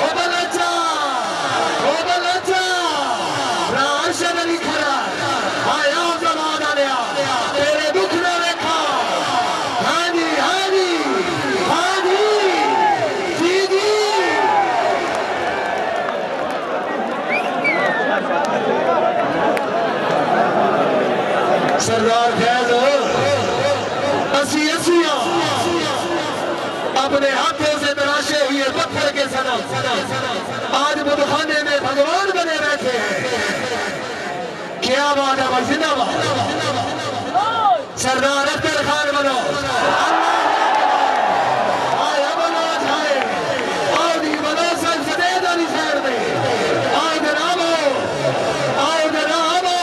ओ बलोचा राशन अली खरा आया जवान आलिया तेरे दुख ने देखा हाँ जी हाँ जी हाँ जी जी जी सरदार फैज असिया अपने हाथों से तराशे हुए पत्थर के सनम आज बुधखाने में भगवान बने बैठे हैं। क्या बात है भाई जिंदाबाद। सरदार अख्तर खान बनो आया बनो जाए आउदी बनो सब सदेद वाली साइड में आओ जनाबो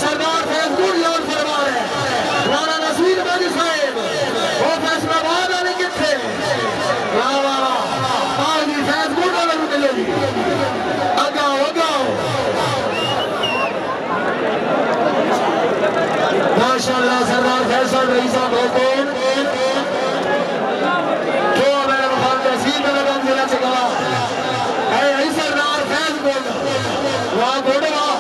सरदार फैज गुड लॉर्ड फरमा रहे राणा नसीर बाजी साहेब वो फैसलाबाद वाले कितने वाह वाह आओ जी फैज गुड वाले मिले जी अगाओ माशाल्लाह सरदार फैसल रईस साहब कौन जो मेरे मुखान तहसील में लगा जिला चिकवा है यही सरदार फैज बोल वाह बोलो वाह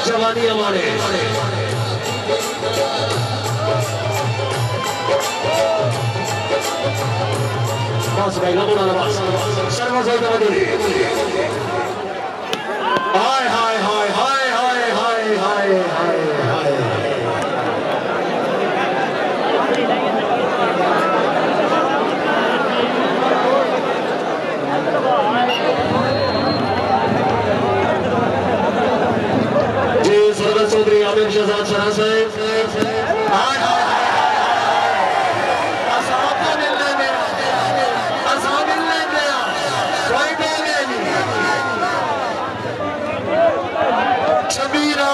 जवानी हमारे बस भाई लगोना बस शर्मा साहब हाय हाय हाय हाय हाय हाय हाय हाय हाय चौधरी आमिर शहजाद सरा साहब हाय हाय शबीरा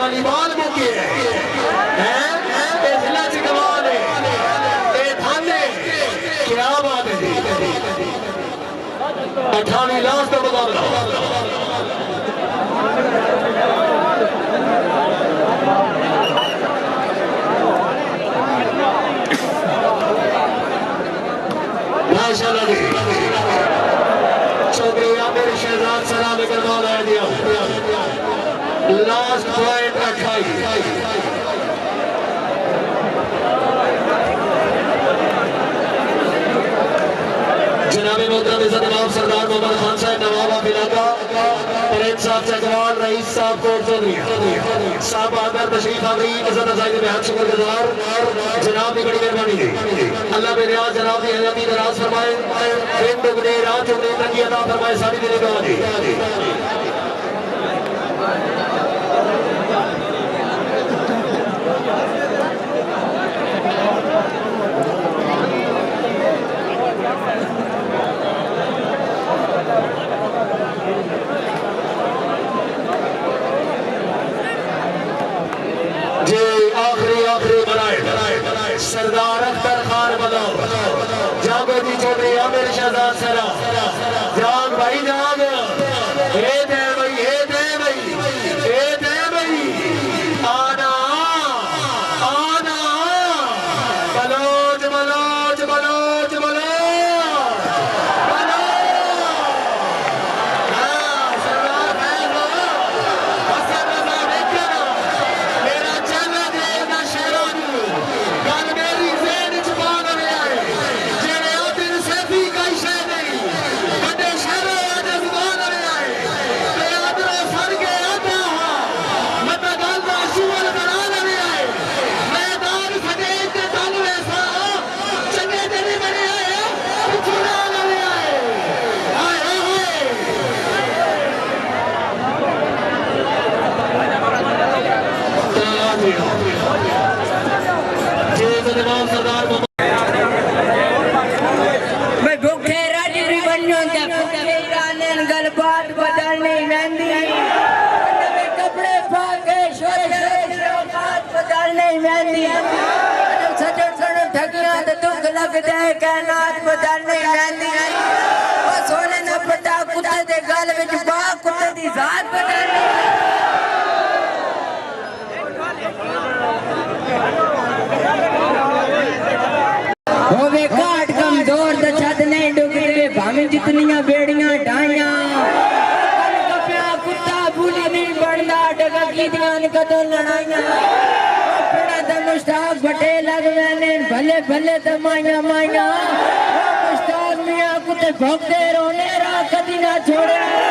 वालीबाल मुके हैं ये जिला च कमाल है ये थाने क्या बात है जी 28 लाख का मुकाबला माशाल्लाह जी चौधरी आमिर शहजाद सलाम लेकर बॉल आया दिया लास्ट पॉइंट 28 जनाब मोहतरम इज्जत नवाब सरदार मोहम्मद खान साहब नवाब ऑफ इलाका परेड साहब चकवाल रईस साहब कोट चौधरी साहब आकर तशरीफ आवरी इज्जत अजाई में बेहद शुक्रगुजार जनाब की बड़ी मेहरबानी है अल्लाह बेनियाज जनाब की हयाती दराज फरमाए दिन दुगने रात चौगने तरक्की अता फरमाए सारी दिल में जी आखिरी बनाए सरदार अख्तर खान बनाओ जागो जी चौधरी आमिर शहजाद सरा जाग भाई जाग ये दे भाई ये दे भाई ये दे भाई आना आना बलोच बलोच बलोच बलोच कायनात बदलने रहंदी ओ सोने न पता कुत्ते दे गल विच बा कुत्ते दी जात बदलनी होवे काट कमजोर द छत नहीं डुगरे भाਵੇਂ जितनियां बेड़ियां ढाइयां कप्या कुत्ता भूली नहीं बढ़दा डगा कीदियां कदों लड़ाइयां मुश्ताक बटे लग मैंने भले भले दमाइया माइया मुश्ताक मियां कुत्ते भौंकते रोने रा कदी ना छोड़े